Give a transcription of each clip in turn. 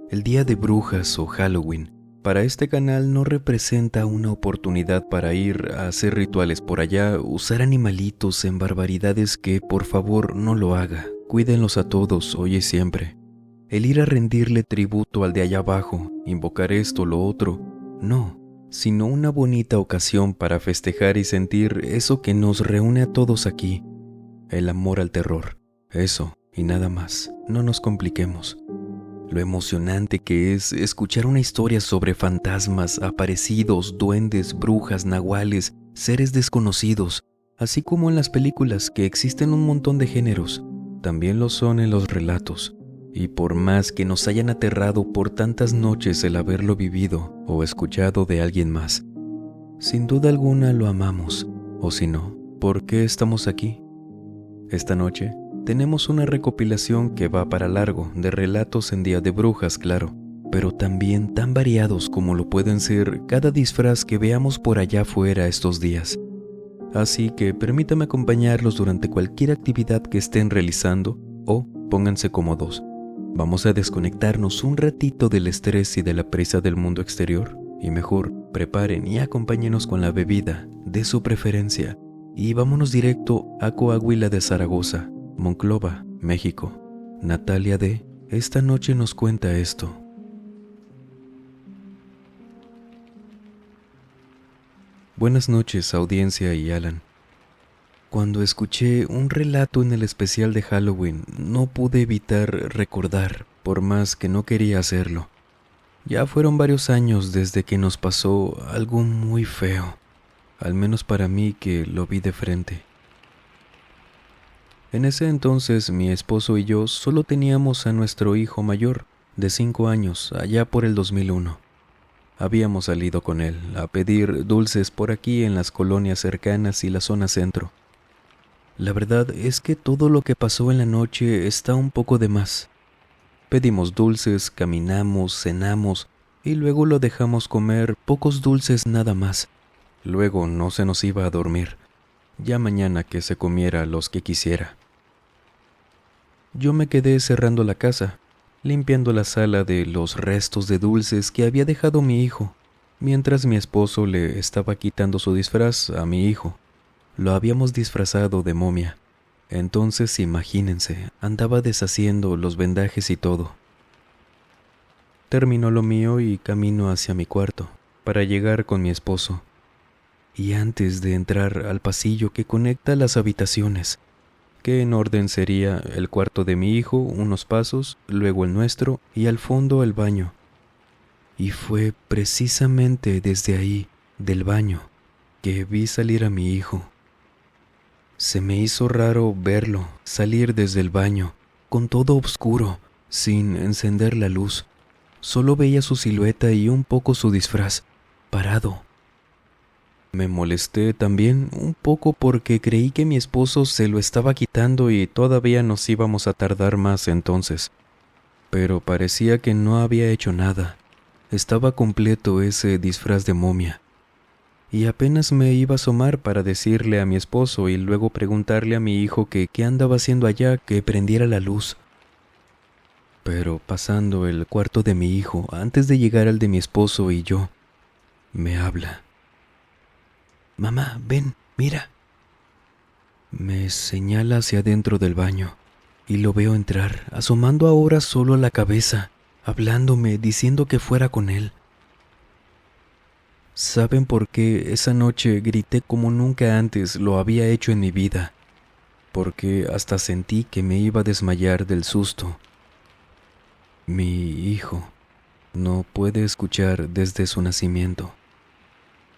El Día de Brujas o Halloween para este canal no representa una oportunidad para ir a hacer rituales por allá, usar animalitos en barbaridades que por favor no lo haga. Cuídenlos a todos hoy y siempre. El ir a rendirle tributo al de allá abajo, invocar esto o lo otro, no, sino una bonita ocasión para festejar y sentir eso que nos reúne a todos aquí, el amor al terror. Eso y nada más, no nos compliquemos. Lo emocionante que es escuchar una historia sobre fantasmas, aparecidos, duendes, brujas, nahuales, seres desconocidos, así como en las películas que existen un montón de géneros, también lo son en los relatos. Y por más que nos hayan aterrado por tantas noches el haberlo vivido o escuchado de alguien más, sin duda alguna lo amamos, o si no, ¿por qué estamos aquí? Esta noche tenemos una recopilación que va para largo de relatos en Día de Brujas, claro, pero también tan variados como lo pueden ser cada disfraz que veamos por allá afuera estos días. Así que permítame acompañarlos durante cualquier actividad que estén realizando o pónganse cómodos. Vamos a desconectarnos un ratito del estrés y de la prisa del mundo exterior y mejor preparen y acompáñenos con la bebida de su preferencia y vámonos directo a Coahuila de Zaragoza, Monclova, México. Natalia D. esta noche nos cuenta esto. Buenas noches, audiencia y Alan. Cuando escuché un relato en el especial de Halloween, no pude evitar recordar, por más que no quería hacerlo. Ya fueron varios años desde que nos pasó algo muy feo, al menos para mí que lo vi de frente. En ese entonces mi esposo y yo solo teníamos a nuestro hijo mayor, de 5 años, allá por el 2001. Habíamos salido con él a pedir dulces por aquí en las colonias cercanas y la zona centro. La verdad es que todo lo que pasó en la noche está un poco de más. Pedimos dulces, caminamos, cenamos y luego lo dejamos comer pocos dulces nada más. Luego no se nos iba a dormir. Ya mañana que se comiera los que quisiera. Yo me quedé cerrando la casa, limpiando la sala de los restos de dulces que había dejado mi hijo, mientras mi esposo le estaba quitando su disfraz a mi hijo. Lo habíamos disfrazado de momia. Entonces, imagínense, andaba deshaciendo los vendajes y todo. Terminó lo mío y camino hacia mi cuarto, para llegar con mi esposo. Y antes de entrar al pasillo que conecta las habitaciones, que en orden sería el cuarto de mi hijo, unos pasos, luego el nuestro y al fondo el baño. Y fue precisamente desde ahí, del baño, que vi salir a mi hijo. Se me hizo raro verlo salir desde el baño, con todo oscuro, sin encender la luz. Solo veía su silueta y un poco su disfraz, parado. Me molesté también un poco porque creí que mi esposo se lo estaba quitando y todavía nos íbamos a tardar más entonces. Pero parecía que no había hecho nada. Estaba completo ese disfraz de momia. Y apenas me iba a asomar para decirle a mi esposo y luego preguntarle a mi hijo que qué andaba haciendo allá, que prendiera la luz. Pero pasando el cuarto de mi hijo, antes de llegar al de mi esposo y yo, me habla. «Mamá, ven, mira». Me señala hacia adentro del baño y lo veo entrar, asomando ahora solo la cabeza, hablándome, diciendo que fuera con él. ¿Saben por qué esa noche grité como nunca antes lo había hecho en mi vida? Porque hasta sentí que me iba a desmayar del susto. Mi hijo no puede escuchar desde su nacimiento.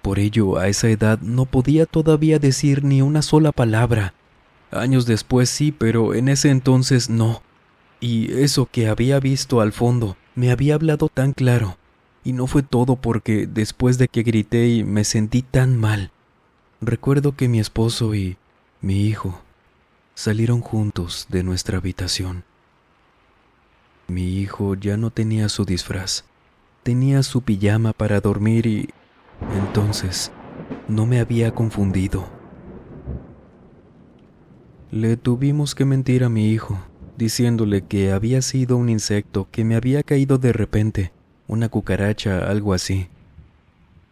Por ello, a esa edad no podía todavía decir ni una sola palabra. Años después sí, pero en ese entonces no. Y eso que había visto al fondo me había hablado tan claro. Y no fue todo porque después de que grité y me sentí tan mal, recuerdo que mi esposo y mi hijo salieron juntos de nuestra habitación. Mi hijo ya no tenía su disfraz, tenía su pijama para dormir y entonces no me había confundido. Le tuvimos que mentir a mi hijo, diciéndole que había sido un insecto que me había caído de repente, una cucaracha, algo así.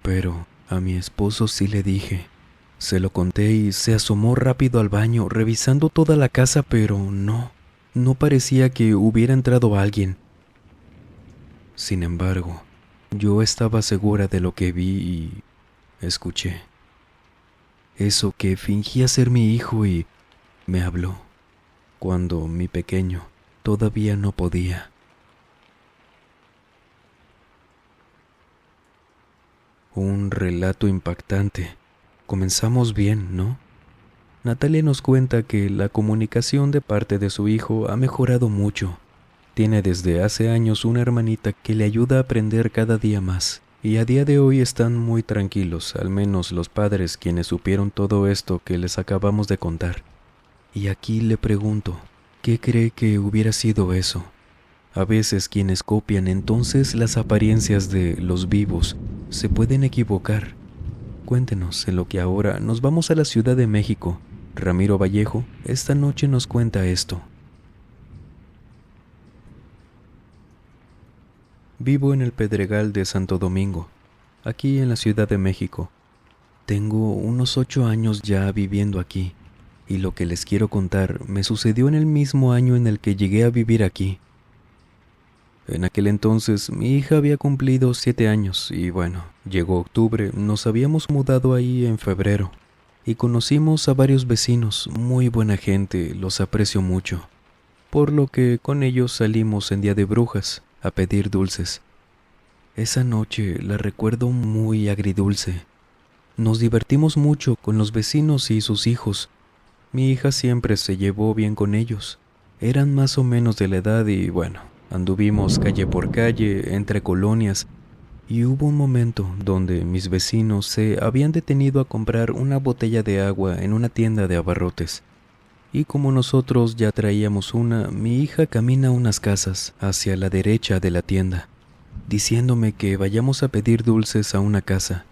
Pero a mi esposo sí le dije. Se lo conté y se asomó rápido al baño, revisando toda la casa, pero no parecía que hubiera entrado alguien. Sin embargo, yo estaba segura de lo que vi y escuché. Eso que fingía ser mi hijo y me habló, cuando mi pequeño todavía no podía. Un relato impactante. Comenzamos bien, ¿no? Natalia nos cuenta que la comunicación de parte de su hijo ha mejorado mucho. Tiene desde hace años una hermanita que le ayuda a aprender cada día más. Y a día de hoy están muy tranquilos, al menos los padres quienes supieron todo esto que les acabamos de contar. Y aquí le pregunto, ¿qué cree que hubiera sido eso? A veces quienes copian entonces las apariencias de los vivos se pueden equivocar. Cuéntenos, en lo que ahora nos vamos a la Ciudad de México. Ramiro Vallejo esta noche nos cuenta esto. Vivo en el Pedregal de Santo Domingo, aquí en la Ciudad de México. Tengo unos 8 años ya viviendo aquí, y lo que les quiero contar me sucedió en el mismo año en el que llegué a vivir aquí. En aquel entonces mi hija había cumplido 7 años y bueno, llegó octubre, nos habíamos mudado ahí en febrero y conocimos a varios vecinos, muy buena gente, los aprecio mucho, por lo que con ellos salimos en Día de Brujas a pedir dulces. Esa noche la recuerdo muy agridulce. Nos divertimos mucho con los vecinos y sus hijos. Mi hija siempre se llevó bien con ellos. Eran más o menos de la edad y bueno, anduvimos calle por calle, entre colonias, y hubo un momento donde mis vecinos se habían detenido a comprar una botella de agua en una tienda de abarrotes. Y como nosotros ya traíamos una, mi hija camina unas casas hacia la derecha de la tienda, diciéndome que vayamos a pedir dulces a una casa.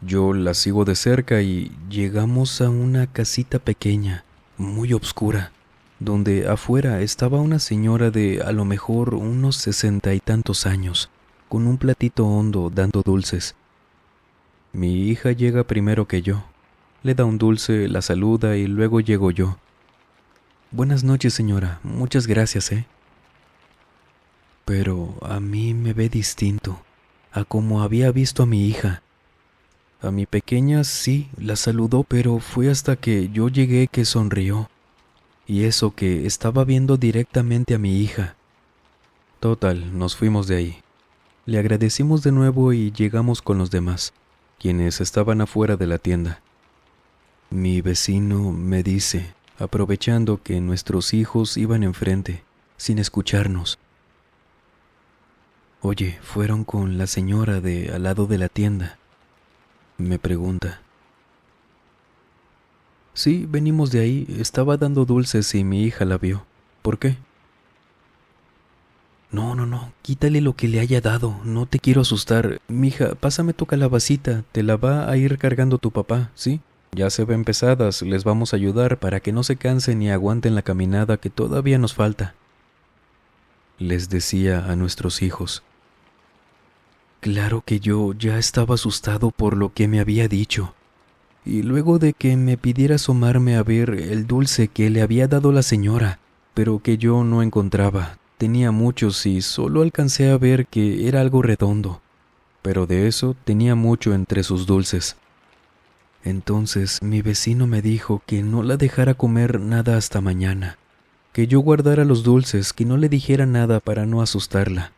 Yo la sigo de cerca y llegamos a una casita pequeña, muy oscura, donde afuera estaba una señora de a lo mejor unos 60 y tantos años, con un platito hondo dando dulces. Mi hija llega primero que yo. Le da un dulce, la saluda y luego llego yo. Buenas noches, señora. Muchas gracias, Pero a mí me ve distinto a como había visto a mi hija. A mi pequeña sí, la saludó, pero fue hasta que yo llegué que sonrió. Y eso que estaba viendo directamente a mi hija. Total, nos fuimos de ahí. Le agradecimos de nuevo y llegamos con los demás, quienes estaban afuera de la tienda. Mi vecino me dice, aprovechando que nuestros hijos iban enfrente, sin escucharnos. Oye, ¿fueron con la señora de al lado de la tienda? Me pregunta. Sí, venimos de ahí, estaba dando dulces y mi hija la vio. ¿Por qué? No, quítale lo que le haya dado, no te quiero asustar. Mija, pásame tu calabacita, te la va a ir cargando tu papá, ¿sí? Ya se ven pesadas, les vamos a ayudar para que no se cansen y aguanten la caminada que todavía nos falta. Les decía a nuestros hijos. Claro que yo ya estaba asustado por lo que me había dicho. Y luego de que me pidiera asomarme a ver el dulce que le había dado la señora, pero que yo no encontraba. Tenía muchos y solo alcancé a ver que era algo redondo, pero de eso tenía mucho entre sus dulces. Entonces mi vecino me dijo que no la dejara comer nada hasta mañana, que yo guardara los dulces, que no le dijera nada para no asustarla.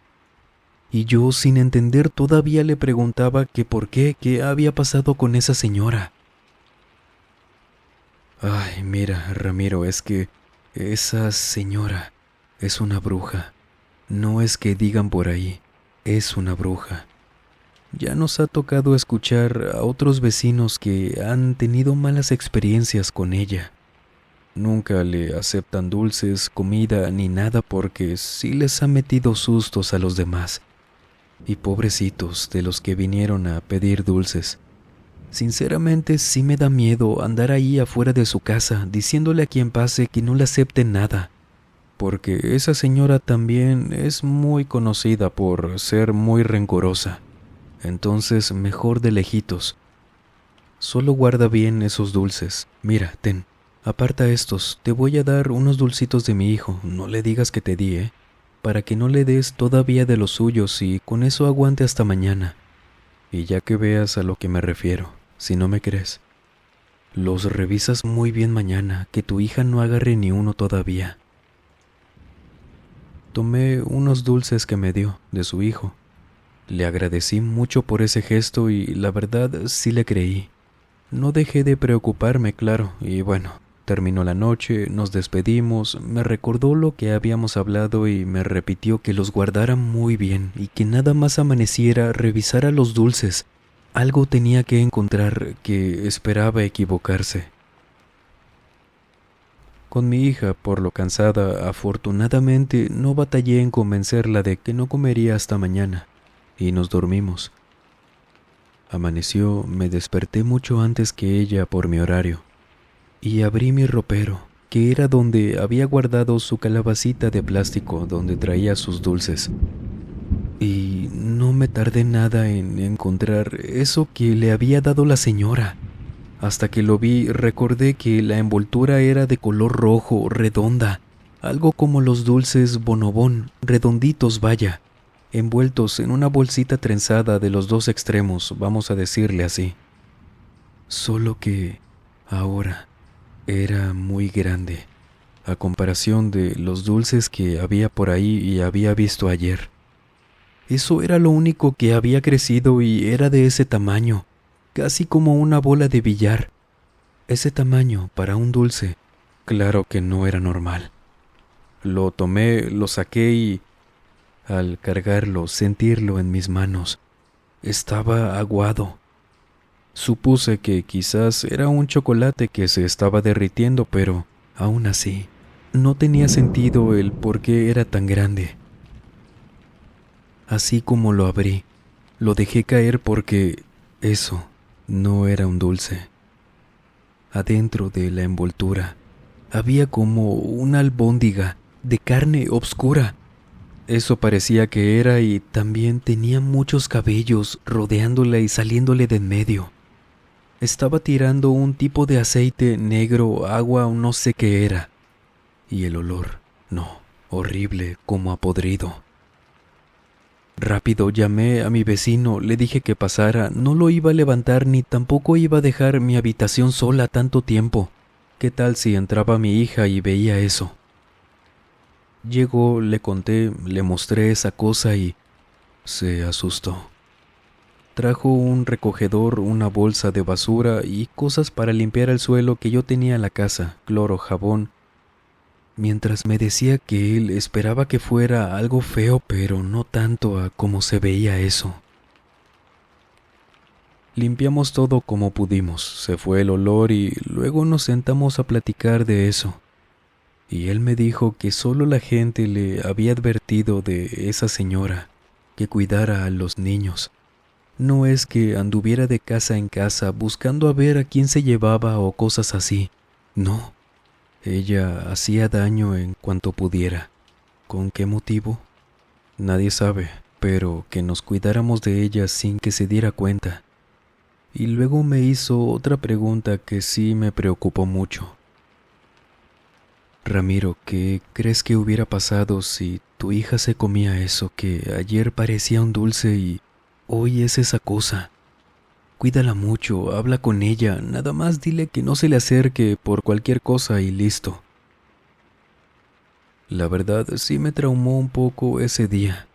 Y yo, sin entender, todavía le preguntaba que por qué había pasado con esa señora. Ay, mira, Ramiro, es que esa señora es una bruja. No es que digan por ahí, es una bruja. Ya nos ha tocado escuchar a otros vecinos que han tenido malas experiencias con ella. Nunca le aceptan dulces, comida ni nada porque sí les ha metido sustos a los demás. Y pobrecitos de los que vinieron a pedir dulces. Sinceramente sí me da miedo andar ahí afuera de su casa diciéndole a quien pase que no le acepten nada. porque esa señora también es muy conocida por ser muy rencorosa. Entonces, mejor de lejitos. Solo guarda bien esos dulces. Mira, ten, aparta estos. Te voy a dar unos dulcitos de mi hijo. No le digas que te di, para que no le des todavía de los suyos y con eso aguante hasta mañana. Y ya que veas a lo que me refiero, si no me crees, los revisas muy bien mañana, que tu hija no agarre ni uno todavía. Tomé unos dulces que me dio de su hijo. Le agradecí mucho por ese gesto y la verdad sí le creí. No dejé de preocuparme, claro, y bueno, terminó la noche, nos despedimos, me recordó lo que habíamos hablado y me repitió que los guardara muy bien y que nada más amaneciera revisara los dulces. Algo tenía que encontrar, que esperaba equivocarse. Con mi hija, por lo cansada, afortunadamente no batallé en convencerla de que no comería hasta mañana, y nos dormimos. Amaneció, me desperté mucho antes que ella por mi horario, y abrí mi ropero, que era donde había guardado su calabacita de plástico donde traía sus dulces. Y no me tardé nada en encontrar eso que le había dado la señora. Hasta que lo vi, recordé que la envoltura era de color rojo, redonda, algo como los dulces bonobón, redonditos vaya, envueltos en una bolsita trenzada de los dos extremos, vamos a decirle así. Solo que ahora era muy grande, a comparación de los dulces que había por ahí y había visto ayer. Eso era lo único que había crecido y era de ese tamaño, casi como una bola de billar. Ese tamaño para un dulce, claro que no era normal. Lo tomé, lo saqué y, al cargarlo, sentirlo en mis manos, estaba aguado. Supuse que quizás era un chocolate que se estaba derritiendo, pero aún así, no tenía sentido el por qué era tan grande. Así como lo abrí, lo dejé caer porque eso no era un dulce. Adentro de la envoltura había como una albóndiga de carne oscura. Eso parecía que era, y también tenía muchos cabellos rodeándola y saliéndole de en medio. Estaba tirando un tipo de aceite negro, agua o no sé qué era. Y el olor, no, horrible, como a podrido. Rápido llamé a mi vecino, le dije que pasara, no lo iba a levantar ni tampoco iba a dejar mi habitación sola tanto tiempo. ¿Qué tal si entraba mi hija y veía eso? Llegó, le conté, le mostré esa cosa y se asustó. Trajo un recogedor, una bolsa de basura y cosas para limpiar el suelo que yo tenía en la casa, cloro, jabón, mientras me decía que él esperaba que fuera algo feo, pero no tanto a como se veía eso. Limpiamos todo como pudimos, se fue el olor y luego nos sentamos a platicar de eso. Y él me dijo que solo la gente le había advertido de esa señora, que cuidara a los niños. No es que anduviera de casa en casa buscando a ver a quién se llevaba o cosas así, no. Ella hacía daño en cuanto pudiera. ¿Con qué motivo? Nadie sabe, pero que nos cuidáramos de ella sin que se diera cuenta. Y luego me hizo otra pregunta que sí me preocupó mucho. Ramiro, ¿qué crees que hubiera pasado si tu hija se comía eso que ayer parecía un dulce y hoy es esa cosa? Cuídala mucho, habla con ella, nada más dile que no se le acerque por cualquier cosa y listo. La verdad sí me traumó un poco ese día.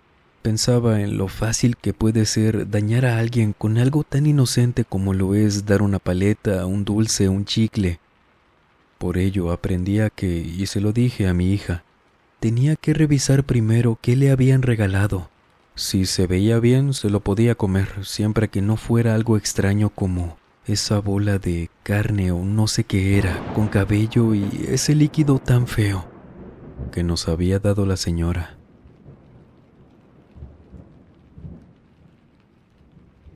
Pensaba en lo fácil que puede ser dañar a alguien con algo tan inocente como lo es dar una paleta, un dulce, un chicle. Por ello aprendí a que, y se lo dije a mi hija, tenía que revisar primero qué le habían regalado. Si se veía bien, se lo podía comer, siempre que no fuera algo extraño como esa bola de carne o no sé qué era, con cabello y ese líquido tan feo que nos había dado la señora.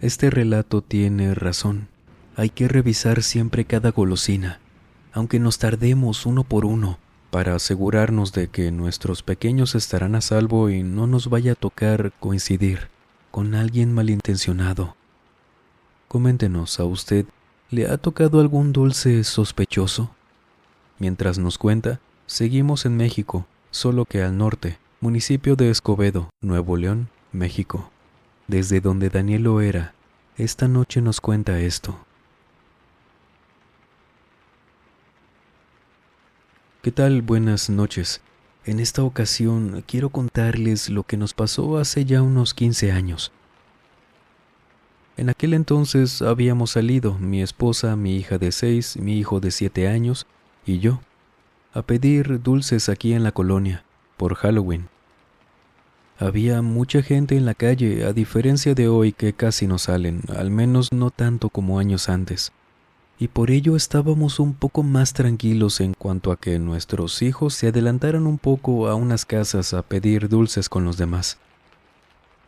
Este relato tiene razón. Hay que revisar siempre cada golosina, aunque nos tardemos uno por uno, para asegurarnos de que nuestros pequeños estarán a salvo y no nos vaya a tocar coincidir con alguien malintencionado. Coméntenos, ¿a usted le ha tocado algún dulce sospechoso? Mientras nos cuenta, seguimos en México, solo que al norte, municipio de Escobedo, Nuevo León, México, desde donde Daniel Loera esta noche nos cuenta esto. ¿Qué tal? Buenas noches. En esta ocasión quiero contarles lo que nos pasó hace ya unos 15 años. En aquel entonces habíamos salido, mi esposa, mi hija de 6, mi hijo de 7 años y yo, a pedir dulces aquí en la colonia, por Halloween. Había mucha gente en la calle, a diferencia de hoy que casi no salen, al menos no tanto como años antes. Y por ello estábamos un poco más tranquilos en cuanto a que nuestros hijos se adelantaran un poco a unas casas a pedir dulces con los demás.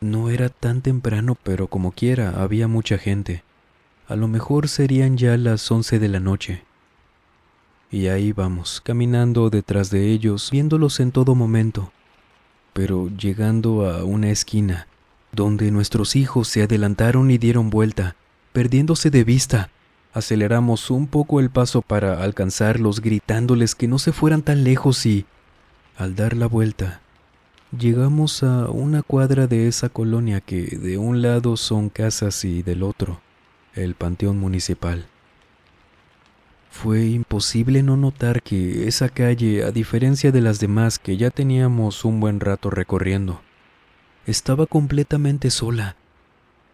No era tan temprano, pero como quiera había mucha gente. A lo mejor serían ya las 11 de la noche. Y ahí vamos, caminando detrás de ellos, viéndolos en todo momento. Pero llegando a una esquina, donde nuestros hijos se adelantaron y dieron vuelta, perdiéndose de vista, aceleramos un poco el paso para alcanzarlos, gritándoles que no se fueran tan lejos y, al dar la vuelta, llegamos a una cuadra de esa colonia que de un lado son casas y del otro, el panteón municipal. Fue imposible no notar que esa calle, a diferencia de las demás que ya teníamos un buen rato recorriendo, estaba completamente sola.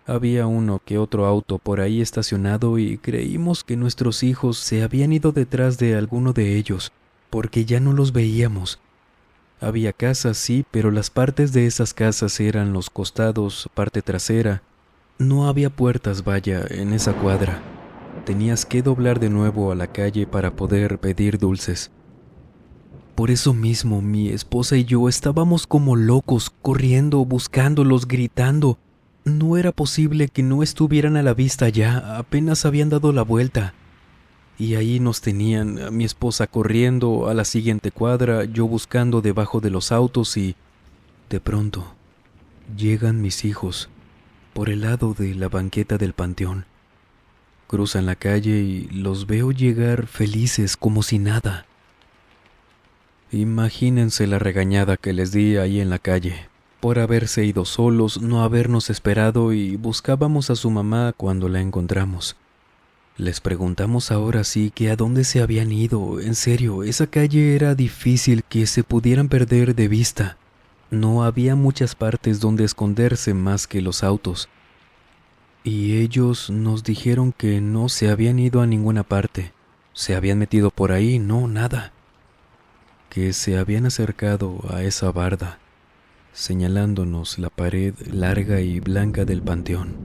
Había uno que otro auto por ahí estacionado y creímos que nuestros hijos se habían ido detrás de alguno de ellos, porque ya no los veíamos. Había casas, sí, pero las partes de esas casas eran los costados, parte trasera. No había puertas, vaya, en esa cuadra. Tenías que doblar de nuevo a la calle para poder pedir dulces. Por eso mismo, mi esposa y yo estábamos como locos, corriendo, buscándolos, gritando. No era posible que no estuvieran a la vista ya, apenas habían dado la vuelta. Y ahí nos tenían, a mi esposa corriendo a la siguiente cuadra, yo buscando debajo de los autos y, de pronto, llegan mis hijos por el lado de la banqueta del panteón. Cruzan la calle y los veo llegar felices como si nada. Imagínense la regañada que les di ahí en la calle, por haberse ido solos, no habernos esperado y buscábamos a su mamá cuando la encontramos. Les preguntamos ahora sí que a dónde se habían ido. En serio, esa calle era difícil que se pudieran perder de vista. No había muchas partes donde esconderse más que los autos. Y ellos nos dijeron que no se habían ido a ninguna parte. Se habían metido por ahí, no, nada. Que se habían acercado a esa barda, señalándonos la pared larga y blanca del panteón.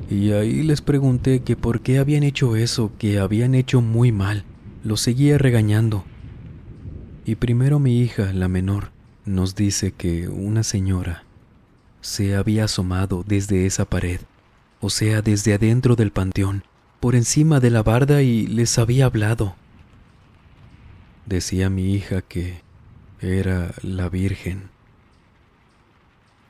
Y ahí les pregunté que por qué habían hecho eso, que habían hecho muy mal. Los seguía regañando. Y primero mi hija, la menor, nos dice que una señora se había asomado desde esa pared, o sea, desde adentro del panteón, por encima de la barda y les había hablado. Decía mi hija que era la Virgen.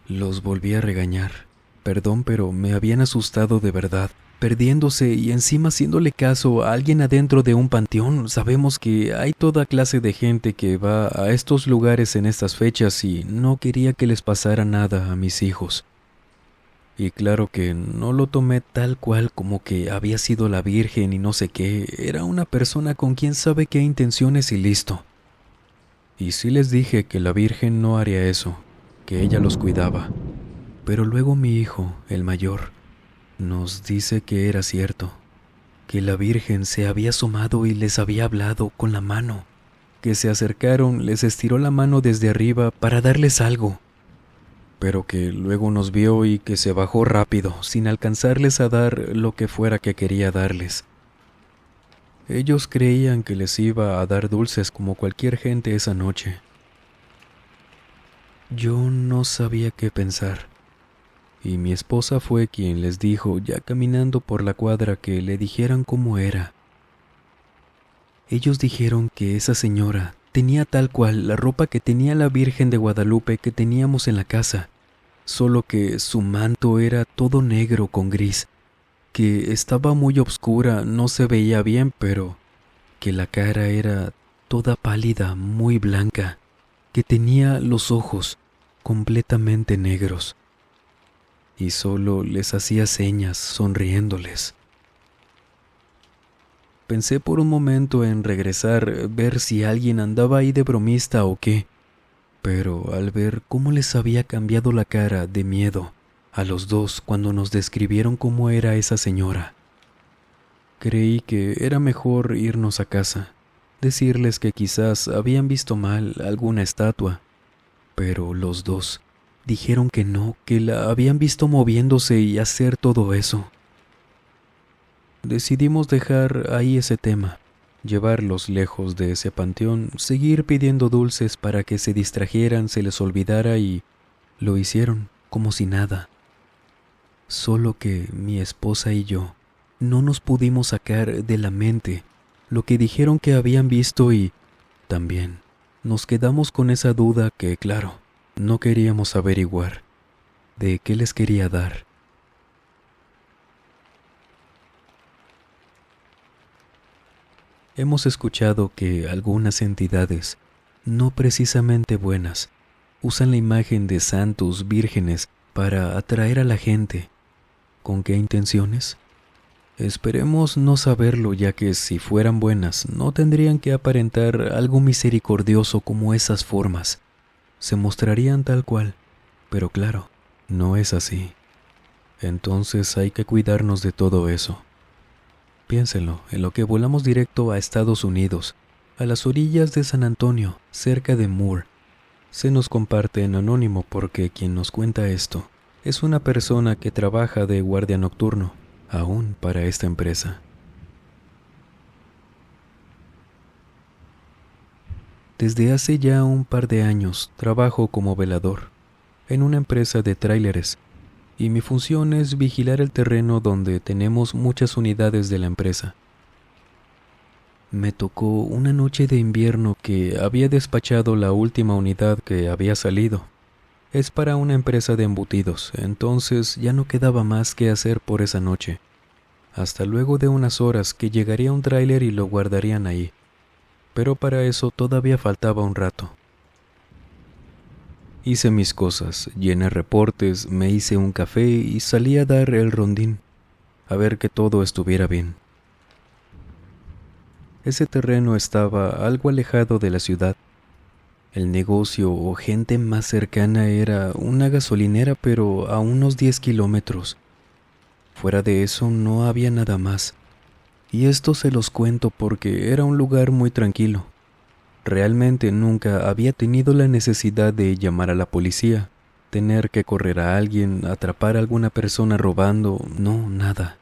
Los volví a regañar. Perdón, pero me habían asustado de verdad, perdiéndose y encima haciéndole caso a alguien adentro de un panteón. Sabemos que hay toda clase de gente que va a estos lugares en estas fechas y no quería que les pasara nada a mis hijos. Y claro que no lo tomé tal cual como que había sido la Virgen y no sé qué. Era una persona con quién sabe qué intenciones y listo. Y sí les dije que la Virgen no haría eso, que ella los cuidaba. Pero luego mi hijo, el mayor, nos dice que era cierto, que la Virgen se había asomado y les había hablado con la mano, que se acercaron, les estiró la mano desde arriba para darles algo, pero que luego nos vio y que se bajó rápido, sin alcanzarles a dar lo que fuera que quería darles. Ellos creían que les iba a dar dulces como cualquier gente esa noche. Yo no sabía qué pensar. Y mi esposa fue quien les dijo, ya caminando por la cuadra, que le dijeran cómo era. Ellos dijeron que esa señora tenía tal cual la ropa que tenía la Virgen de Guadalupe que teníamos en la casa, solo que su manto era todo negro con gris, que estaba muy oscura, no se veía bien, pero que la cara era toda pálida, muy blanca, que tenía los ojos completamente negros, y solo les hacía señas sonriéndoles. Pensé por un momento en regresar, ver si alguien andaba ahí de bromista o qué, pero al ver cómo les había cambiado la cara de miedo a los dos cuando nos describieron cómo era esa señora, creí que era mejor irnos a casa, decirles que quizás habían visto mal alguna estatua, pero los dos dijeron que no, que la habían visto moviéndose y hacer todo eso. Decidimos dejar ahí ese tema, llevarlos lejos de ese panteón, seguir pidiendo dulces para que se distrajeran, se les olvidara y lo hicieron como si nada. Solo que mi esposa y yo no nos pudimos sacar de la mente lo que dijeron que habían visto y también nos quedamos con esa duda que, claro, no queríamos averiguar de qué les quería dar. Hemos escuchado que algunas entidades, no precisamente buenas, usan la imagen de santos vírgenes para atraer a la gente. ¿Con qué intenciones? Esperemos no saberlo, ya que si fueran buenas no tendrían que aparentar algo misericordioso como esas formas. Se mostrarían tal cual, pero claro, no es así. Entonces hay que cuidarnos de todo eso. Piénsenlo, en lo que volamos directo a Estados Unidos, a las orillas de San Antonio, cerca de Moore. Se nos comparte en anónimo porque quien nos cuenta esto es una persona que trabaja de guardia nocturno, aún para esta empresa. Desde hace ya un par de años trabajo como velador en una empresa de tráileres y mi función es vigilar el terreno donde tenemos muchas unidades de la empresa. Me tocó una noche de invierno que había despachado la última unidad que había salido. Es para una empresa de embutidos, entonces ya no quedaba más que hacer por esa noche. Hasta luego de unas horas que llegaría un tráiler y lo guardarían ahí. Pero para eso todavía faltaba un rato. Hice mis cosas, llené reportes, me hice un café y salí a dar el rondín, a ver que todo estuviera bien. Ese terreno estaba algo alejado de la ciudad. El negocio o gente más cercana era una gasolinera, pero a unos 10 kilómetros. Fuera de eso no había nada más. Y esto se los cuento porque era un lugar muy tranquilo. Realmente nunca había tenido la necesidad de llamar a la policía, tener que correr a alguien, atrapar a alguna persona robando, no, nada.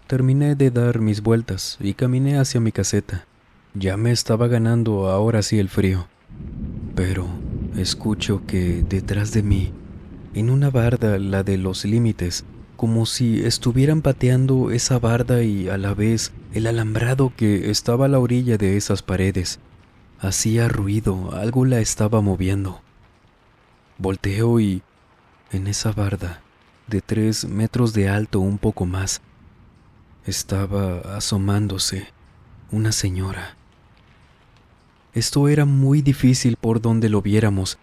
Terminé de dar mis vueltas y caminé hacia mi caseta. Ya me estaba ganando ahora sí el frío. Pero escucho que detrás de mí, en una barda, la de los límites, como si estuvieran pateando esa barda y a la vez el alambrado que estaba a la orilla de esas paredes. Hacía ruido, algo la estaba moviendo. Volteo y en esa barda, de 3 metros de alto, un poco más, estaba asomándose una señora. Esto era muy difícil por donde lo viéramos,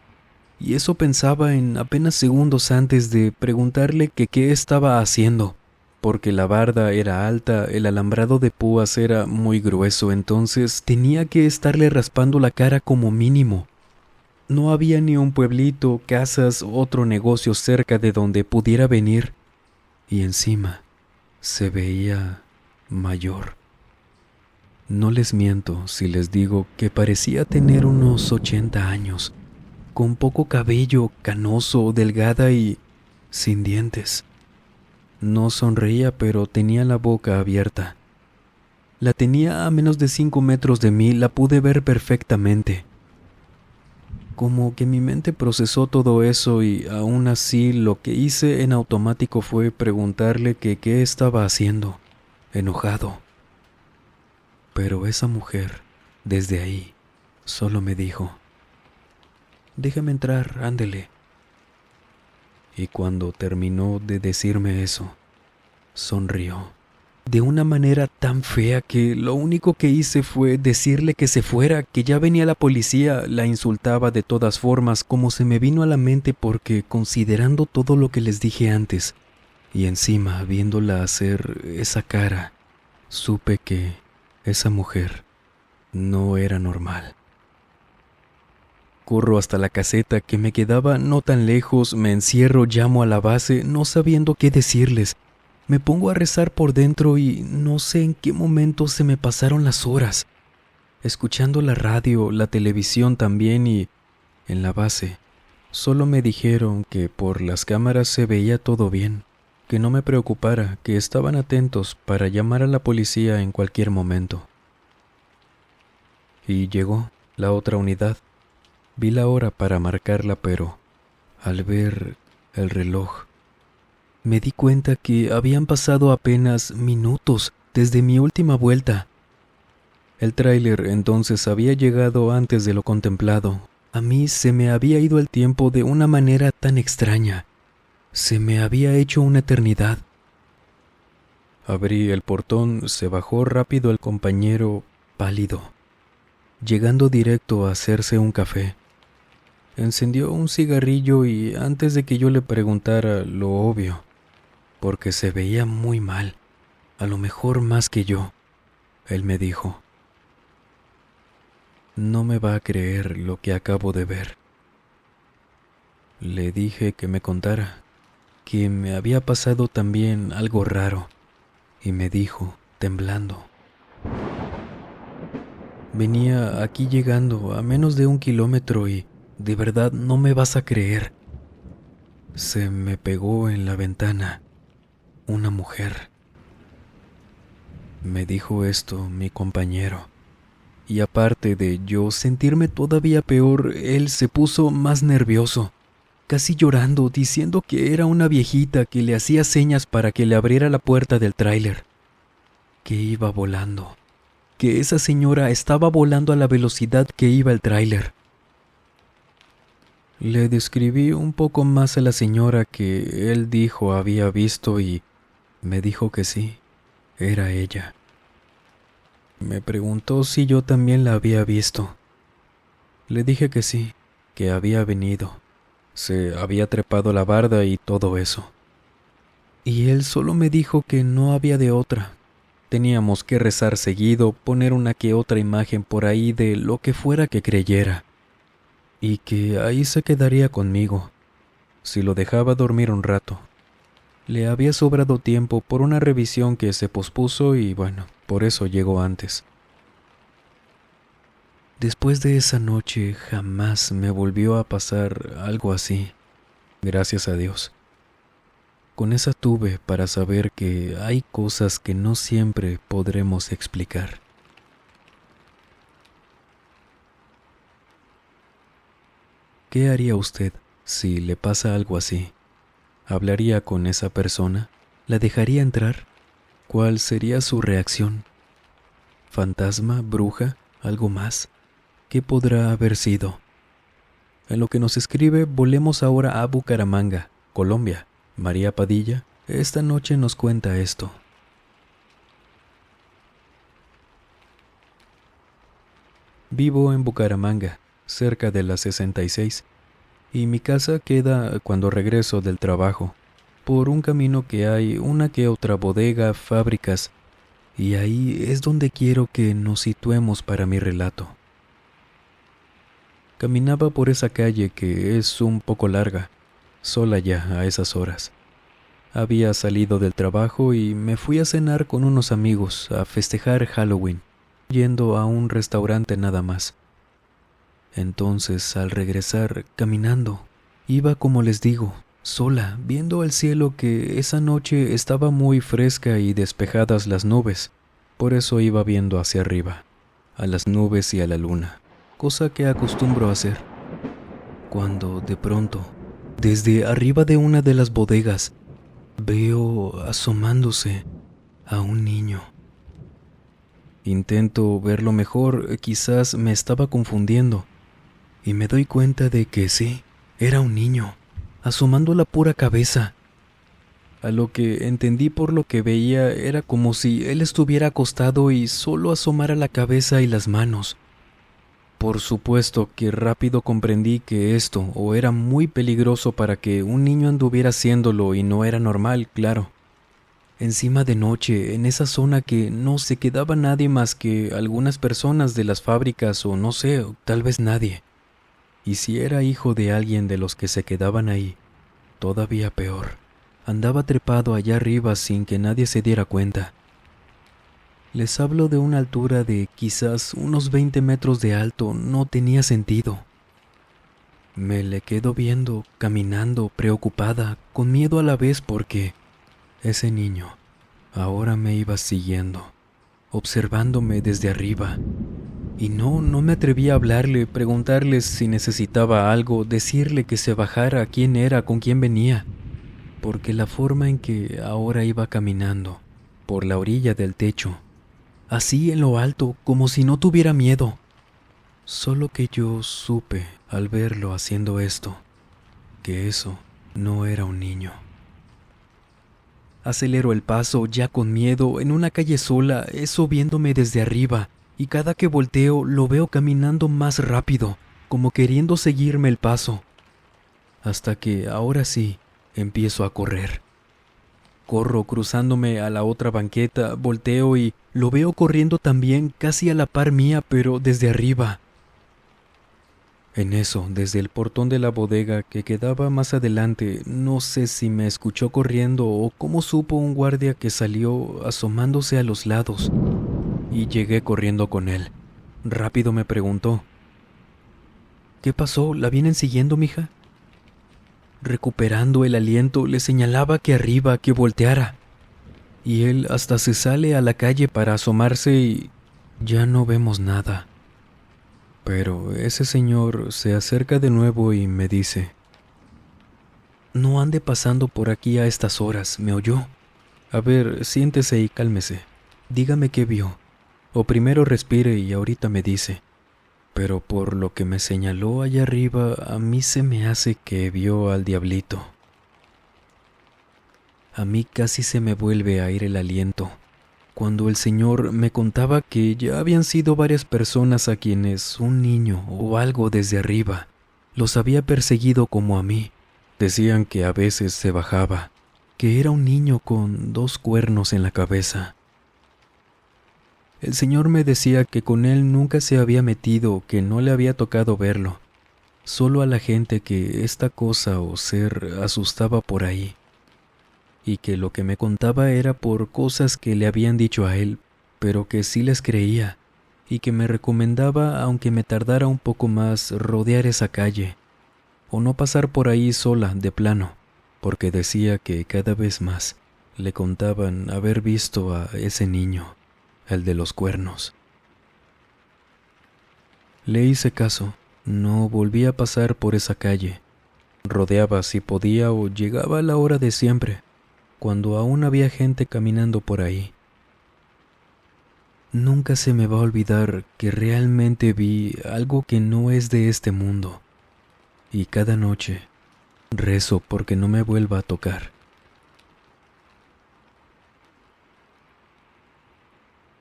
y eso pensaba en apenas segundos antes de preguntarle que qué estaba haciendo, porque la barda era alta, el alambrado de púas era muy grueso, entonces tenía que estarle raspando la cara como mínimo. No había ni un pueblito, casas, otro negocio cerca de donde pudiera venir, y encima se veía mayor. No les miento si les digo que parecía tener unos 80 años, con poco cabello, canoso, delgada y sin dientes. No sonreía, pero tenía la boca abierta. La tenía a menos de 5 metros de mí, la pude ver perfectamente. Como que mi mente procesó todo eso y aún así lo que hice en automático fue preguntarle que qué estaba haciendo, enojado. Pero esa mujer Desde ahí, solo me dijo: «Déjame entrar, ándele». Y cuando terminó de decirme eso, sonrió de una manera tan fea que lo único que hice fue decirle que se fuera, que ya venía la policía. La insultaba de todas formas, como se me vino a la mente, porque considerando todo lo que les dije antes, y encima viéndola hacer esa cara, supe que esa mujer no era normal. Corro hasta la caseta, que me quedaba no tan lejos, me encierro, llamo a la base, no sabiendo qué decirles. Me pongo a rezar por dentro y no sé en qué momento se me pasaron las horas, escuchando la radio, la televisión también, y en la base solo me dijeron que por las cámaras se veía todo bien, que no me preocupara, que estaban atentos para llamar a la policía en cualquier momento. Y llegó la otra unidad. Vi la hora para marcarla, pero al ver el reloj, me di cuenta que habían pasado apenas minutos desde mi última vuelta. El tráiler entonces había llegado antes de lo contemplado. A mí se me había ido el tiempo de una manera tan extraña. Se me había hecho una eternidad. Abrí el portón, se bajó rápido el compañero, pálido, llegando directo a hacerse un café. Encendió un cigarrillo y antes de que yo le preguntara lo obvio, porque se veía muy mal, a lo mejor más que yo, él me dijo: «No me va a creer lo que acabo de ver». Le dije que me contara, que me había pasado también algo raro, y me dijo, temblando: «Venía aquí llegando a menos de 1 kilómetro y de verdad no me vas a creer. Se me pegó en la ventana una mujer». Me dijo esto mi compañero, y aparte de yo sentirme todavía peor, él se puso más nervioso, casi llorando, diciendo que era una viejita que le hacía señas para que le abriera la puerta del tráiler, que iba volando, que esa señora estaba volando a la velocidad que iba el tráiler. Le describí un poco más a la señora que él dijo había visto y me dijo que sí, era ella. Me preguntó si yo también la había visto. Le dije que sí, que había venido. Se había trepado la barda y todo eso. Y él solo me dijo que no había de otra. Teníamos que rezar seguido, poner una que otra imagen por ahí de lo que fuera que creyera. Y que ahí se quedaría conmigo, si lo dejaba dormir un rato. Le había sobrado tiempo por una revisión que se pospuso y bueno, por eso llegó antes. Después de esa noche jamás me volvió a pasar algo así, gracias a Dios. Con esa tuve para saber que hay cosas que no siempre podremos explicar. ¿Qué haría usted si le pasa algo así? ¿Hablaría con esa persona? ¿La dejaría entrar? ¿Cuál sería su reacción? ¿Fantasma? ¿Bruja? ¿Algo más? ¿Qué podrá haber sido? En lo que nos escribe, volemos ahora a Bucaramanga, Colombia. María Padilla, esta noche nos cuenta esto. Vivo en Bucaramanga, cerca de la 66, y mi casa queda, cuando regreso del trabajo, por un camino que hay una que otra bodega, fábricas, y ahí es donde quiero que nos situemos para mi relato. Caminaba por esa calle que es un poco larga, sola ya a esas horas. Había salido del trabajo y me fui a cenar con unos amigos a festejar Halloween, yendo a un restaurante nada más. Entonces, al regresar, caminando, iba como les digo, sola, viendo el cielo que esa noche estaba muy fresca y despejadas las nubes. Por eso iba viendo hacia arriba, a las nubes y a la luna, cosa que acostumbro a hacer. Cuando, de pronto, desde arriba de una de las bodegas, veo asomándose a un niño. Intento verlo mejor, quizás me estaba confundiendo, y me doy cuenta de que sí, era un niño, asomando la pura cabeza. A lo que entendí por lo que veía era como si él estuviera acostado y solo asomara la cabeza y las manos. Por supuesto que rápido comprendí que esto o era muy peligroso para que un niño anduviera haciéndolo y no era normal, claro. Encima de noche, en esa zona que no se quedaba nadie más que algunas personas de las fábricas o no sé, o tal vez nadie. Y si era hijo de alguien de los que se quedaban ahí, todavía peor. Andaba trepado allá arriba sin que nadie se diera cuenta. Les hablo de una altura de quizás unos 20 metros de alto, no tenía sentido. Me le quedo viendo, caminando, preocupada, con miedo a la vez porque ese niño ahora me iba siguiendo, observándome desde arriba. Y no me atreví a hablarle, preguntarle si necesitaba algo, decirle que se bajara, quién era, con quién venía, porque la forma en que ahora iba caminando, por la orilla del techo, así en lo alto, como si no tuviera miedo. Solo que yo supe, al verlo haciendo esto, que eso no era un niño. Acelero el paso, ya con miedo, en una calle sola, eso viéndome desde arriba, y cada que volteo lo veo caminando más rápido, como queriendo seguirme el paso. Hasta que, ahora sí, empiezo a correr. Corro cruzándome a la otra banqueta, volteo y lo veo corriendo también casi a la par mía, pero desde arriba. En eso, desde el portón de la bodega que quedaba más adelante, no sé si me escuchó corriendo o cómo supo un guardia que salió asomándose a los lados, y llegué corriendo con él. Rápido me preguntó: ¿qué pasó? ¿La vienen siguiendo, mija? Recuperando el aliento, le señalaba que arriba, que volteara. Y él hasta se sale a la calle para asomarse y ya no vemos nada. Pero ese señor se acerca de nuevo y me dice: no ande pasando por aquí a estas horas, ¿me oyó? A ver, siéntese y cálmese. Dígame qué vio. O primero respire y ahorita me dice. Pero por lo que me señaló allá arriba, a mí se me hace que vio al diablito. A mí casi se me vuelve a ir el aliento cuando el señor me contaba que ya habían sido varias personas a quienes un niño o algo desde arriba los había perseguido como a mí. Decían que a veces se bajaba, que era un niño con 2 cuernos en la cabeza. El señor me decía que con él nunca se había metido, que no le había tocado verlo, solo a la gente que esta cosa o ser asustaba por ahí, y que lo que me contaba era por cosas que le habían dicho a él, pero que sí les creía, y que me recomendaba, aunque me tardara un poco más, rodear esa calle, o no pasar por ahí sola de plano, porque decía que cada vez más le contaban haber visto a ese niño, el de los cuernos. Le hice caso, no volví a pasar por esa calle. Rodeaba si podía o llegaba a la hora de siempre, cuando aún había gente caminando por ahí. Nunca se me va a olvidar que realmente vi algo que no es de este mundo, y cada noche rezo porque no me vuelva a tocar.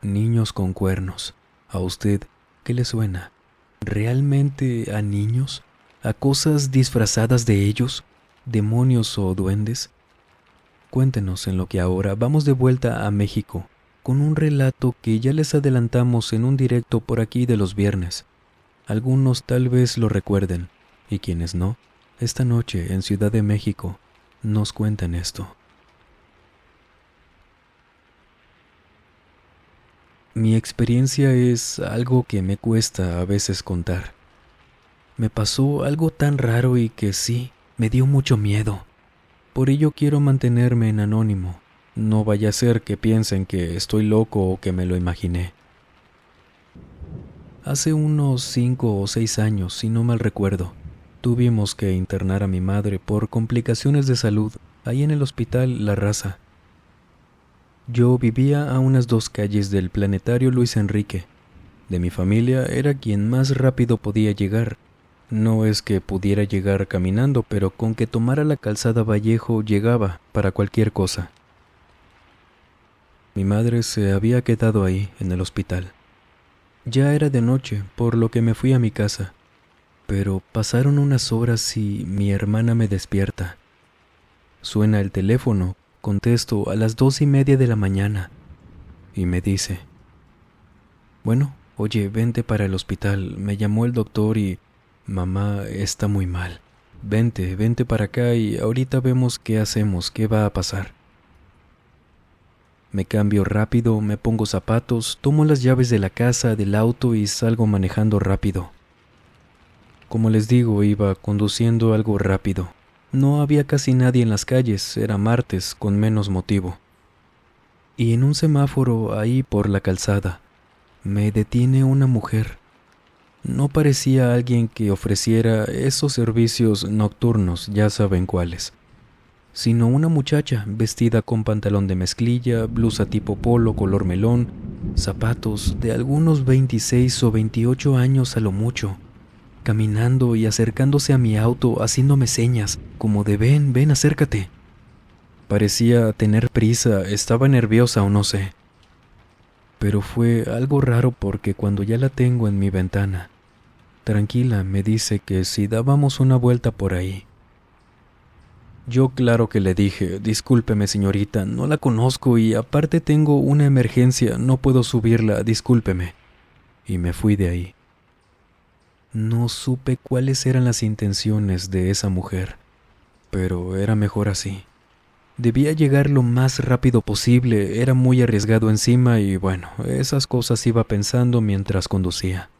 Niños con cuernos. ¿A usted qué le suena? ¿Realmente a niños? ¿A cosas disfrazadas de ellos? ¿Demonios o duendes? Cuéntenos en lo que ahora vamos de vuelta a México, con un relato que ya les adelantamos en un directo por aquí de los viernes. Algunos tal vez lo recuerden, y quienes no, esta noche en Ciudad de México nos cuentan esto. Mi experiencia es algo que me cuesta a veces contar. Me pasó algo tan raro y que sí, me dio mucho miedo. Por ello quiero mantenerme en anónimo. No vaya a ser que piensen que estoy loco o que me lo imaginé. Hace unos 5 o 6 años, si no mal recuerdo, tuvimos que internar a mi madre por complicaciones de salud ahí en el hospital La Raza. Yo vivía a unas 2 calles del Planetario Luis Enrique. De mi familia era quien más rápido podía llegar. No es que pudiera llegar caminando, pero con que tomara la calzada Vallejo llegaba para cualquier cosa. Mi madre se había quedado ahí, en el hospital. Ya era de noche, por lo que me fui a mi casa. Pero pasaron unas horas y mi hermana me despierta. Suena el teléfono, contesto a las 2:30 de la mañana y me dice: bueno, oye, vente para el hospital, me llamó el doctor y mamá está muy mal. Vente para acá y ahorita vemos qué hacemos, qué va a pasar. Me cambio rápido, me pongo zapatos, tomo las llaves de la casa, del auto y salgo manejando rápido. Como les digo, iba conduciendo algo rápido. No había casi nadie en las calles, era martes, con menos motivo. Y en un semáforo ahí por la calzada, me detiene una mujer. No parecía alguien que ofreciera esos servicios nocturnos, ya saben cuáles, sino una muchacha vestida con pantalón de mezclilla, blusa tipo polo color melón, zapatos de algunos 26 o 28 años a lo mucho, caminando y acercándose a mi auto haciéndome señas, como de ven, acércate. Parecía tener prisa, estaba nerviosa o no sé. Pero fue algo raro porque cuando ya la tengo en mi ventana, tranquila, me dice que si dábamos una vuelta por ahí. Yo claro que le dije: discúlpeme señorita, no la conozco y aparte tengo una emergencia, no puedo subirla, discúlpeme. Y me fui de ahí. No supe cuáles eran las intenciones de esa mujer, pero era mejor así. Debía llegar lo más rápido posible, era muy arriesgado encima y bueno, esas cosas iba pensando mientras conducía.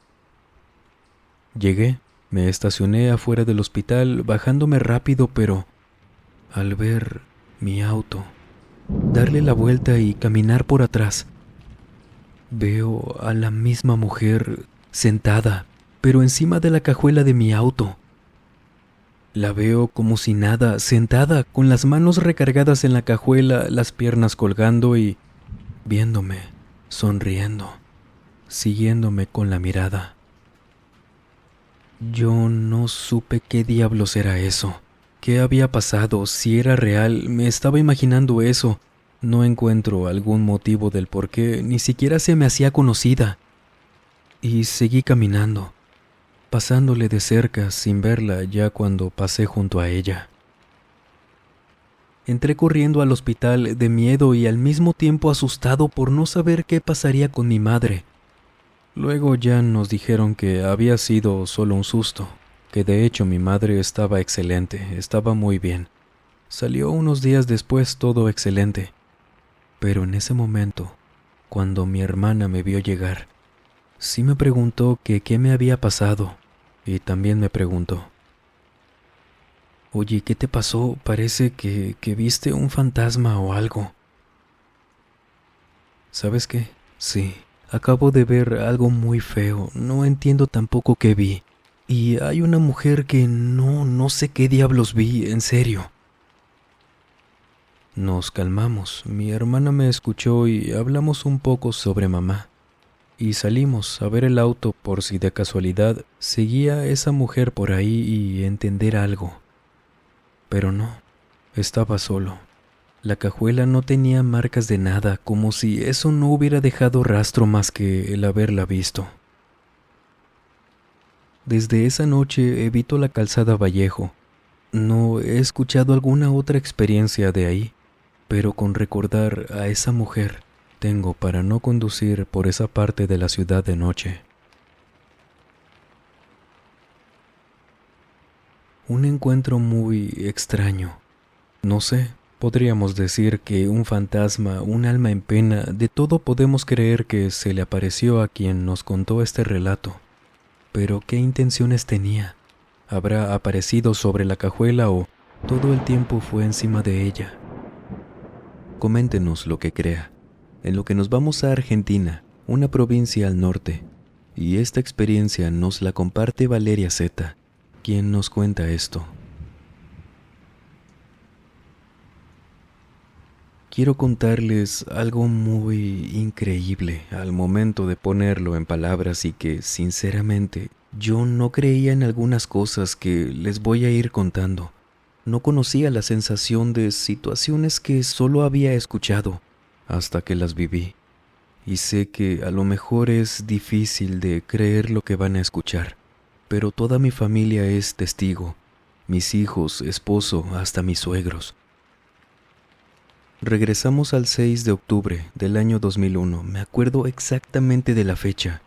Llegué, me estacioné afuera del hospital, bajándome rápido, pero al ver mi auto, darle la vuelta y caminar por atrás, veo a la misma mujer sentada, pero encima de la cajuela de mi auto. La veo como si nada, sentada, con las manos recargadas en la cajuela, las piernas colgando y viéndome, sonriendo, siguiéndome con la mirada. Yo no supe qué diablos era eso, qué había pasado, si era real, me estaba imaginando eso. No encuentro algún motivo del por qué, ni siquiera se me hacía conocida. Y seguí caminando, pasándole de cerca sin verla ya cuando pasé junto a ella. Entré corriendo al hospital de miedo y al mismo tiempo asustado por no saber qué pasaría con mi madre. Luego ya nos dijeron que había sido solo un susto, que de hecho mi madre estaba excelente, estaba muy bien. Salió unos días después todo excelente. Pero en ese momento, cuando mi hermana me vio llegar, sí me preguntó que qué me había pasado y también me preguntó: oye, ¿qué te pasó? Parece que viste un fantasma o algo. ¿Sabes qué? Sí, acabo de ver algo muy feo, no entiendo tampoco qué vi. Y hay una mujer que no sé qué diablos vi, en serio. Nos calmamos, mi hermana me escuchó y hablamos un poco sobre mamá. Y salimos a ver el auto por si de casualidad seguía esa mujer por ahí y entender algo. Pero no, estaba solo. La cajuela no tenía marcas de nada, como si eso no hubiera dejado rastro más que el haberla visto. Desde esa noche evito la calzada Vallejo. No he escuchado alguna otra experiencia de ahí, pero con recordar a esa mujer tengo para no conducir por esa parte de la ciudad de noche. Un encuentro muy extraño. No sé, podríamos decir que un fantasma, un alma en pena, de todo podemos creer que se le apareció a quien nos contó este relato. Pero ¿qué intenciones tenía? ¿Habrá aparecido sobre la cajuela o todo el tiempo fue encima de ella? Coméntenos lo que crea. En lo que nos vamos a Argentina, una provincia al norte, y esta experiencia nos la comparte Valeria Z, quien nos cuenta esto. quiero contarles algo muy increíble al momento de ponerlo en palabras y que, sinceramente, yo no creía en algunas cosas que les voy a ir contando. No conocía la sensación de situaciones que solo había escuchado hasta que las viví. Y sé que a lo mejor es difícil de creer lo que van a escuchar, pero toda mi familia es testigo, mis hijos, esposo, hasta mis suegros. Regresamos al 6 de octubre del año 2001, me acuerdo exactamente de la fecha.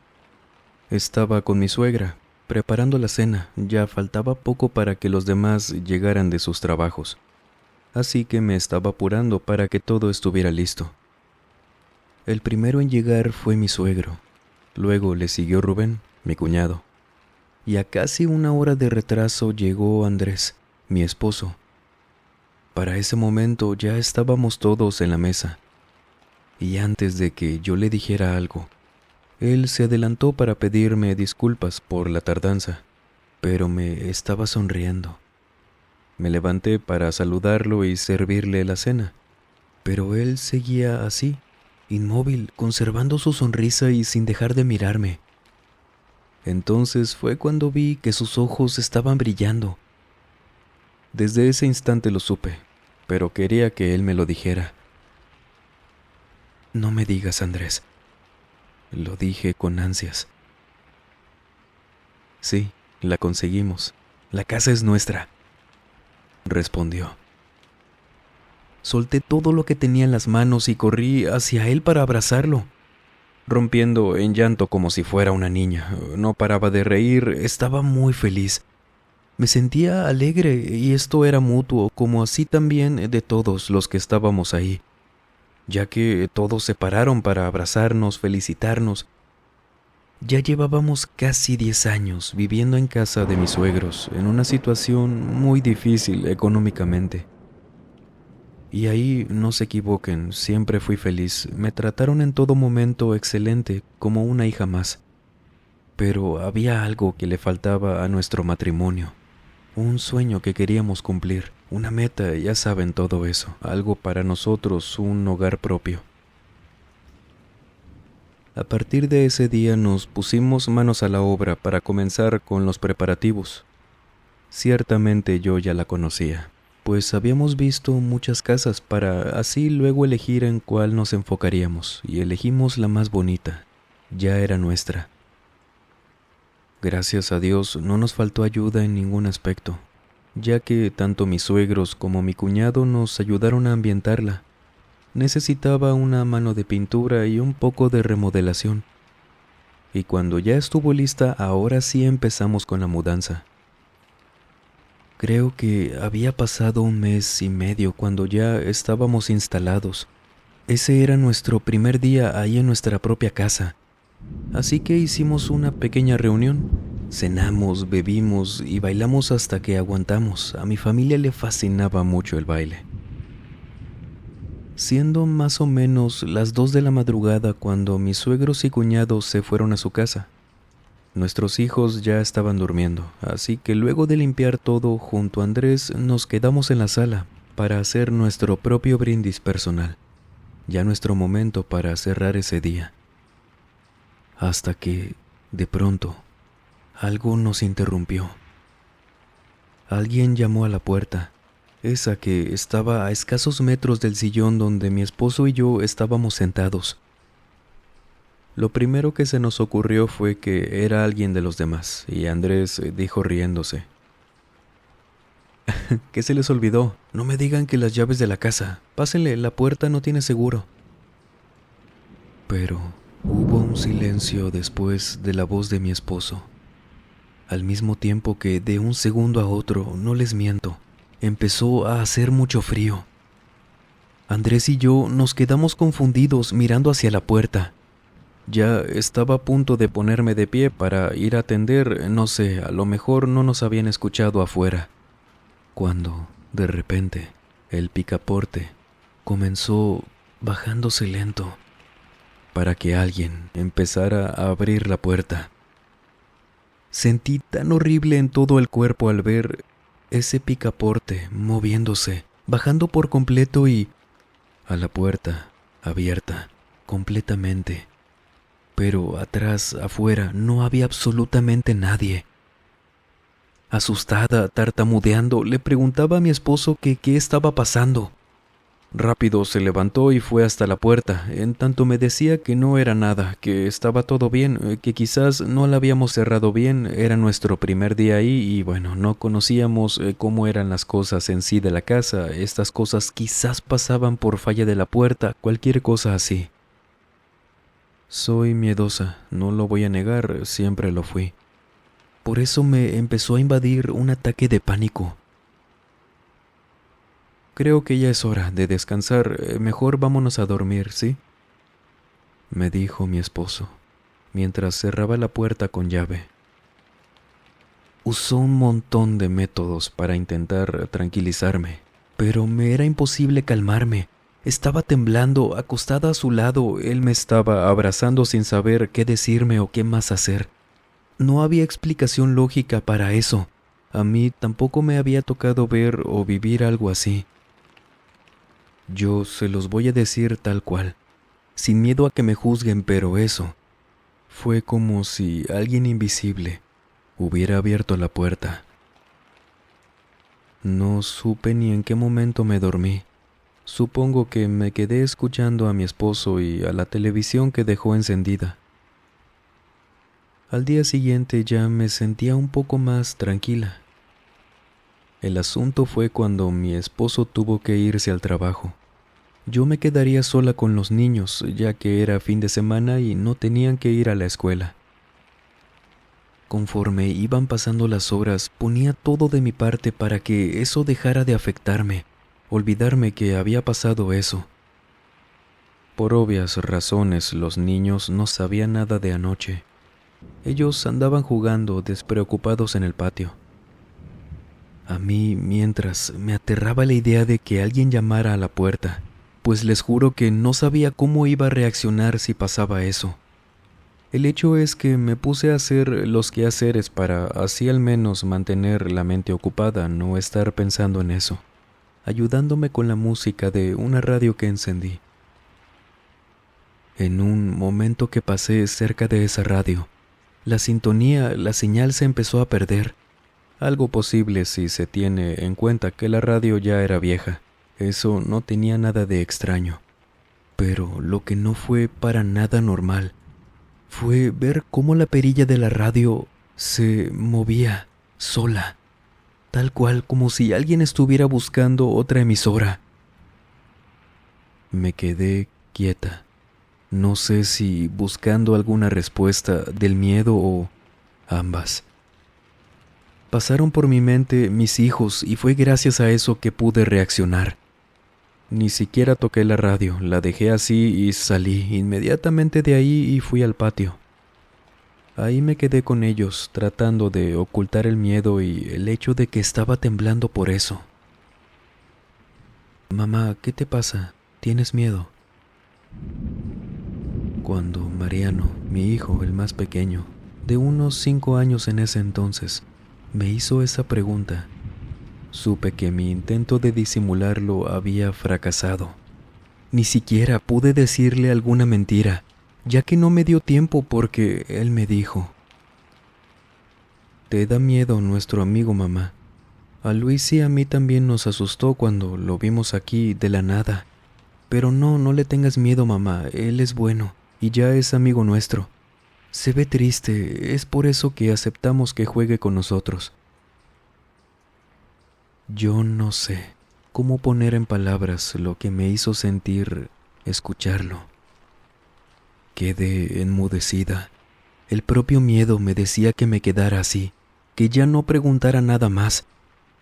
Estaba con mi suegra, preparando la cena, ya faltaba poco para que los demás llegaran de sus trabajos, así que me estaba apurando para que todo estuviera listo. El primero en llegar fue mi suegro, luego le siguió Rubén, mi cuñado, y a casi una hora de retraso llegó Andrés, mi esposo. Para ese momento ya estábamos todos en la mesa, y antes de que yo le dijera algo, él se adelantó para pedirme disculpas por la tardanza, pero me estaba sonriendo. Me levanté para saludarlo y servirle la cena, pero él seguía así, inmóvil, conservando su sonrisa y sin dejar de mirarme. Entonces fue cuando vi que sus ojos estaban brillando. Desde ese instante lo supe, pero quería que él me lo dijera. No me digas, Andrés. Lo dije con ansias. Sí, la conseguimos. La casa es nuestra, respondió. Solté todo lo que tenía en las manos y corrí hacia él para abrazarlo, rompiendo en llanto como si fuera una niña. No paraba de reír, estaba muy feliz. Me sentía alegre y esto era mutuo, como así también de todos los que estábamos ahí, ya que todos se pararon para abrazarnos, felicitarnos. Ya llevábamos casi 10 años viviendo en casa de mis suegros, en una situación muy difícil económicamente. Y ahí no se equivoquen, siempre fui feliz. Me trataron en todo momento excelente, como una hija más. Pero había algo que le faltaba a nuestro matrimonio. Un sueño que queríamos cumplir, una meta, ya saben todo eso, algo para nosotros, un hogar propio. A partir de ese día nos pusimos manos a la obra para comenzar con los preparativos. Ciertamente yo ya la conocía, pues habíamos visto muchas casas para así luego elegir en cuál nos enfocaríamos, y elegimos la más bonita, ya era nuestra. Gracias a Dios no nos faltó ayuda en ningún aspecto, ya que tanto mis suegros como mi cuñado nos ayudaron a ambientarla. Necesitaba una mano de pintura y un poco de remodelación. Y cuando ya estuvo lista, ahora sí empezamos con la mudanza. Creo que había pasado 1 mes y medio cuando ya estábamos instalados. Ese era nuestro primer día ahí en nuestra propia casa. Así que hicimos una pequeña reunión. Cenamos, bebimos y bailamos hasta que aguantamos. A mi familia le fascinaba mucho el baile. Siendo más o menos las 2 de la madrugada cuando mis suegros y cuñados se fueron a su casa. Nuestros hijos ya estaban durmiendo, así que luego de limpiar todo junto a Andrés nos quedamos en la sala para hacer nuestro propio brindis personal, ya nuestro momento para cerrar ese día. Hasta que, de pronto, algo nos interrumpió. Alguien llamó a la puerta, esa que estaba a escasos metros del sillón donde mi esposo y yo estábamos sentados. Lo primero que se nos ocurrió fue que era alguien de los demás, y Andrés dijo riéndose: ¿Qué se les olvidó? No me digan que las llaves de la casa. Pásenle, la puerta no tiene seguro. Pero hubo un silencio después de la voz de mi esposo. Al mismo tiempo que de un segundo a otro, no les miento, empezó a hacer mucho frío. Andrés y yo nos quedamos confundidos mirando hacia la puerta. Ya estaba a punto de ponerme de pie para ir a atender, no sé, a lo mejor no nos habían escuchado afuera, cuando, de repente, el picaporte comenzó bajándose lento para que alguien empezara a abrir la puerta. Sentí tan horrible en todo el cuerpo al ver ese picaporte moviéndose, bajando por completo y, a la puerta, abierta, completamente. Pero atrás, afuera, no había absolutamente nadie. Asustada, tartamudeando, le preguntaba a mi esposo que qué estaba pasando. Rápido se levantó y fue hasta la puerta, en tanto me decía que no era nada, que estaba todo bien, que quizás no la habíamos cerrado bien, era nuestro primer día ahí y bueno, no conocíamos cómo eran las cosas en sí de la casa, estas cosas quizás pasaban por falla de la puerta, cualquier cosa así. Soy miedosa, no lo voy a negar, siempre lo fui. Por eso me empezó a invadir un ataque de pánico. Creo que ya es hora de descansar, mejor vámonos a dormir, ¿sí? Me dijo mi esposo, mientras cerraba la puerta con llave. Usó un montón de métodos para intentar tranquilizarme, pero me era imposible calmarme. Estaba temblando, acostada a su lado, él me estaba abrazando sin saber qué decirme o qué más hacer. No había explicación lógica para eso. A mí tampoco me había tocado ver o vivir algo así. Yo se los voy a decir tal cual, sin miedo a que me juzguen, pero eso fue como si alguien invisible hubiera abierto la puerta. No supe ni en qué momento me dormí. Supongo que me quedé escuchando a mi esposo y a la televisión que dejó encendida. Al día siguiente ya me sentía un poco más tranquila. El asunto fue cuando mi esposo tuvo que irse al trabajo. Yo me quedaría sola con los niños, ya que era fin de semana y no tenían que ir a la escuela. Conforme iban pasando las horas, ponía todo de mi parte para que eso dejara de afectarme, olvidarme que había pasado eso. Por obvias razones, los niños no sabían nada de anoche. Ellos andaban jugando despreocupados en el patio. A mí, mientras, me aterraba la idea de que alguien llamara a la puerta, pues les juro que no sabía cómo iba a reaccionar si pasaba eso. El hecho es que me puse a hacer los quehaceres para así al menos mantener la mente ocupada, no estar pensando en eso, ayudándome con la música de una radio que encendí. En un momento que pasé cerca de esa radio, la sintonía, la señal se empezó a perder. Algo posible si se tiene en cuenta que la radio ya era vieja. Eso no tenía nada de extraño. Pero lo que no fue para nada normal fue ver cómo la perilla de la radio se movía sola, tal cual como si alguien estuviera buscando otra emisora. Me quedé quieta. No sé si buscando alguna respuesta del miedo o ambas. Pasaron por mi mente mis hijos y fue gracias a eso que pude reaccionar. Ni siquiera toqué la radio, la dejé así y salí inmediatamente de ahí y fui al patio. Ahí me quedé con ellos, tratando de ocultar el miedo y el hecho de que estaba temblando por eso. Mamá, ¿qué te pasa? ¿Tienes miedo? Cuando Mariano, mi hijo, el más pequeño, de unos 5 años en ese entonces, me hizo esa pregunta, supe que mi intento de disimularlo había fracasado. Ni siquiera pude decirle alguna mentira, ya que no me dio tiempo porque él me dijo: «¿Te da miedo nuestro amigo, mamá? A Luis y a mí también nos asustó cuando lo vimos aquí de la nada. Pero no le tengas miedo, mamá, él es bueno y ya es amigo nuestro. Se ve triste, es por eso que aceptamos que juegue con nosotros». Yo no sé cómo poner en palabras lo que me hizo sentir escucharlo. Quedé enmudecida. El propio miedo me decía que me quedara así, que ya no preguntara nada más.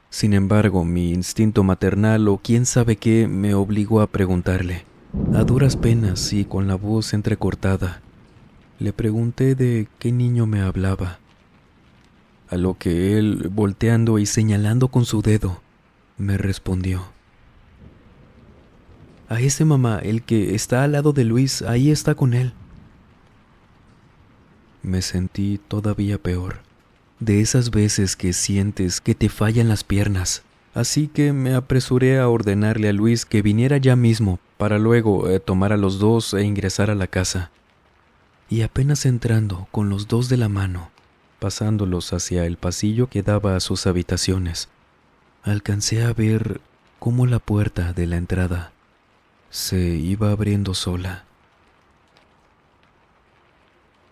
Sin embargo, mi instinto maternal o quién sabe qué me obligó a preguntarle. A duras penas y con la voz entrecortada, le pregunté de qué niño me hablaba. A lo que él, volteando y señalando con su dedo, me respondió: «A ese, mamá, el que está al lado de Luis, ahí está con él». Me sentí todavía peor, de esas veces que sientes que te fallan las piernas, así que me apresuré a ordenarle a Luis que viniera ya mismo para luego tomar a los dos e ingresar a la casa. Y apenas entrando con los dos de la mano, pasándolos hacia el pasillo que daba a sus habitaciones, alcancé a ver cómo la puerta de la entrada se iba abriendo sola.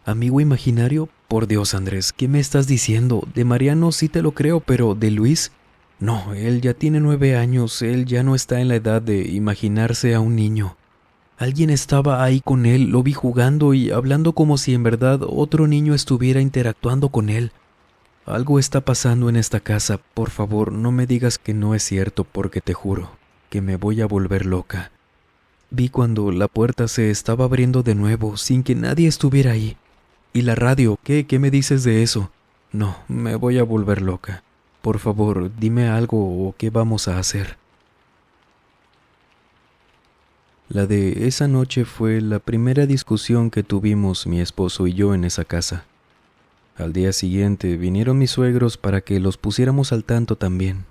Amigo imaginario, por Dios, Andrés, ¿qué me estás diciendo? De Mariano sí te lo creo, pero ¿de Luis? No, él ya tiene 9 años, él ya no está en la edad de imaginarse a un niño. Alguien estaba ahí con él, lo vi jugando y hablando como si en verdad otro niño estuviera interactuando con él. Algo está pasando en esta casa, por favor, no me digas que no es cierto porque te juro que me voy a volver loca. Vi cuando la puerta se estaba abriendo de nuevo sin que nadie estuviera ahí. ¿Y la radio? ¿Qué me dices de eso? No, me voy a volver loca. Por favor, dime algo o qué vamos a hacer. La de esa noche fue la primera discusión que tuvimos mi esposo y yo en esa casa. Al día siguiente vinieron mis suegros para que los pusiéramos al tanto también.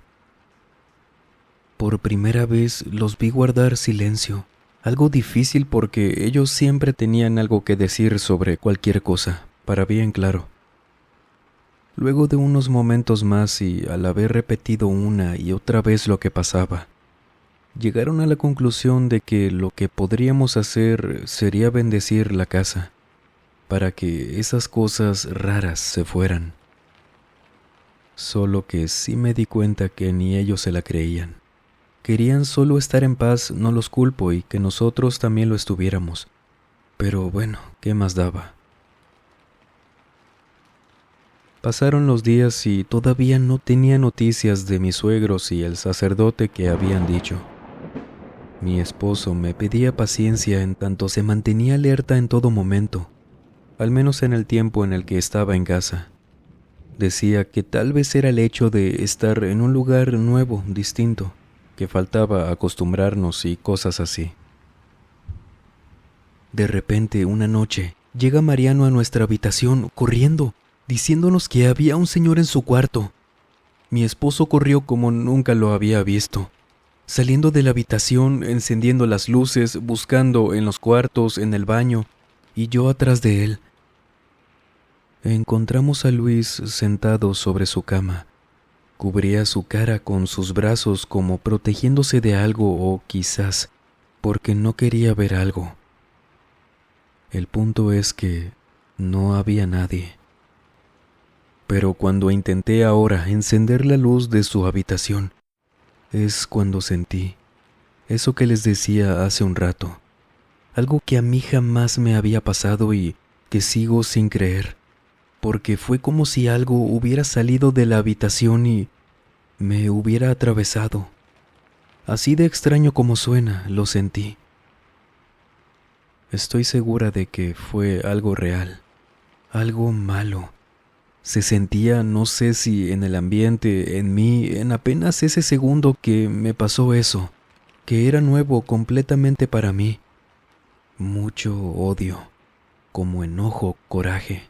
Por primera vez los vi guardar silencio, algo difícil porque ellos siempre tenían algo que decir sobre cualquier cosa, para bien claro. Luego de unos momentos más y al haber repetido una y otra vez lo que pasaba, llegaron a la conclusión de que lo que podríamos hacer sería bendecir la casa, para que esas cosas raras se fueran. Solo que sí me di cuenta que ni ellos se la creían. Querían solo estar en paz, no los culpo, y que nosotros también lo estuviéramos. Pero bueno, ¿qué más daba? Pasaron los días y todavía no tenía noticias de mis suegros y el sacerdote que habían dicho. Mi esposo me pedía paciencia en tanto se mantenía alerta en todo momento, al menos en el tiempo en el que estaba en casa. Decía que tal vez era el hecho de estar en un lugar nuevo, distinto, que faltaba acostumbrarnos y cosas así. De repente, una noche, llega Mariano a nuestra habitación corriendo, diciéndonos que había un señor en su cuarto. Mi esposo corrió como nunca lo había visto, saliendo de la habitación, encendiendo las luces, buscando en los cuartos, en el baño, y yo atrás de él. Encontramos a Luis sentado sobre su cama. Cubría su cara con sus brazos como protegiéndose de algo o quizás porque no quería ver algo. El punto es que no había nadie. Pero cuando intenté ahora encender la luz de su habitación, es cuando sentí eso que les decía hace un rato, algo que a mí jamás me había pasado y que sigo sin creer, porque fue como si algo hubiera salido de la habitación y me hubiera atravesado. Así de extraño como suena, lo sentí. Estoy segura de que fue algo real, algo malo. Se sentía, no sé si en el ambiente, en mí, en apenas ese segundo que me pasó eso, que era nuevo completamente para mí. Mucho odio, como enojo, coraje.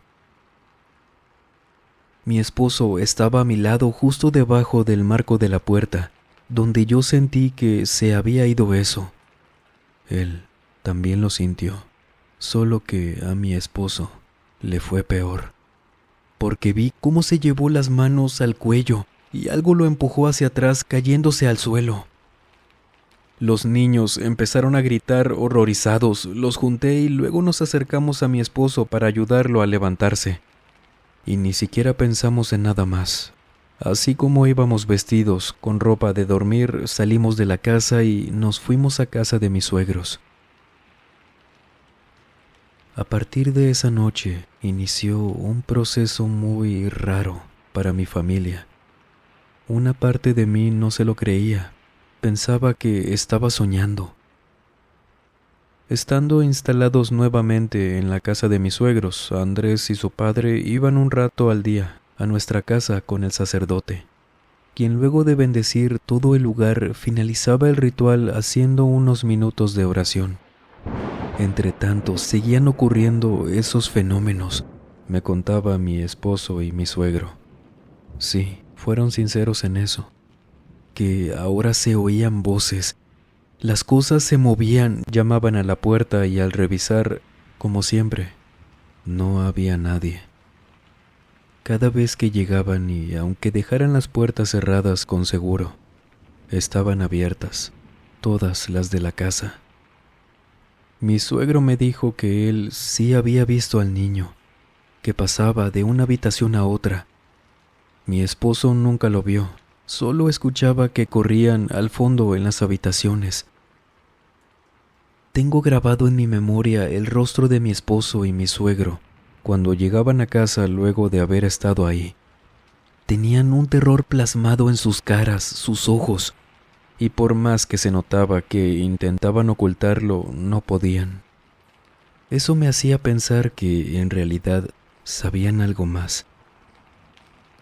Mi esposo estaba a mi lado justo debajo del marco de la puerta, donde yo sentí que se había ido eso. Él también lo sintió, solo que a mi esposo le fue peor, porque vi cómo se llevó las manos al cuello y algo lo empujó hacia atrás cayéndose al suelo. Los niños empezaron a gritar horrorizados, los junté y luego nos acercamos a mi esposo para ayudarlo a levantarse. Y ni siquiera pensamos en nada más. Así como íbamos vestidos, con ropa de dormir, salimos de la casa y nos fuimos a casa de mis suegros. A partir de esa noche, inició un proceso muy raro para mi familia. Una parte de mí no se lo creía, pensaba que estaba soñando. Estando instalados nuevamente en la casa de mis suegros, Andrés y su padre iban un rato al día a nuestra casa con el sacerdote, quien luego de bendecir todo el lugar finalizaba el ritual haciendo unos minutos de oración. Entre tanto, seguían ocurriendo esos fenómenos, me contaba mi esposo y mi suegro. Sí, fueron sinceros en eso, que ahora se oían voces, Las cosas se movían, llamaban a la puerta y al revisar, como siempre, no había nadie. Cada vez que llegaban y aunque dejaran las puertas cerradas con seguro, estaban abiertas, todas las de la casa. Mi suegro me dijo que él sí había visto al niño, que pasaba de una habitación a otra. Mi esposo nunca lo vio, solo escuchaba que corrían al fondo en las habitaciones. Tengo grabado en mi memoria el rostro de mi esposo y mi suegro cuando llegaban a casa luego de haber estado ahí. Tenían un terror plasmado en sus caras, sus ojos, y por más que se notaba que intentaban ocultarlo, no podían. Eso me hacía pensar que, en realidad, sabían algo más.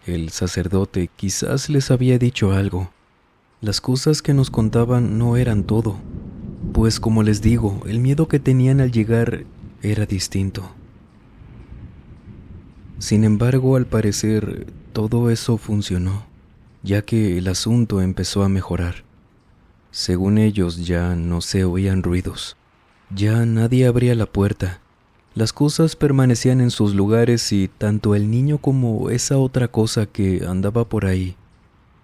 El sacerdote quizás les había dicho algo. Las cosas que nos contaban no eran todo, pues como les digo, el miedo que tenían al llegar era distinto. Sin embargo, al parecer, todo eso funcionó, ya que el asunto empezó a mejorar. Según ellos, ya no se oían ruidos, ya nadie abría la puerta, las cosas permanecían en sus lugares y tanto el niño como esa otra cosa que andaba por ahí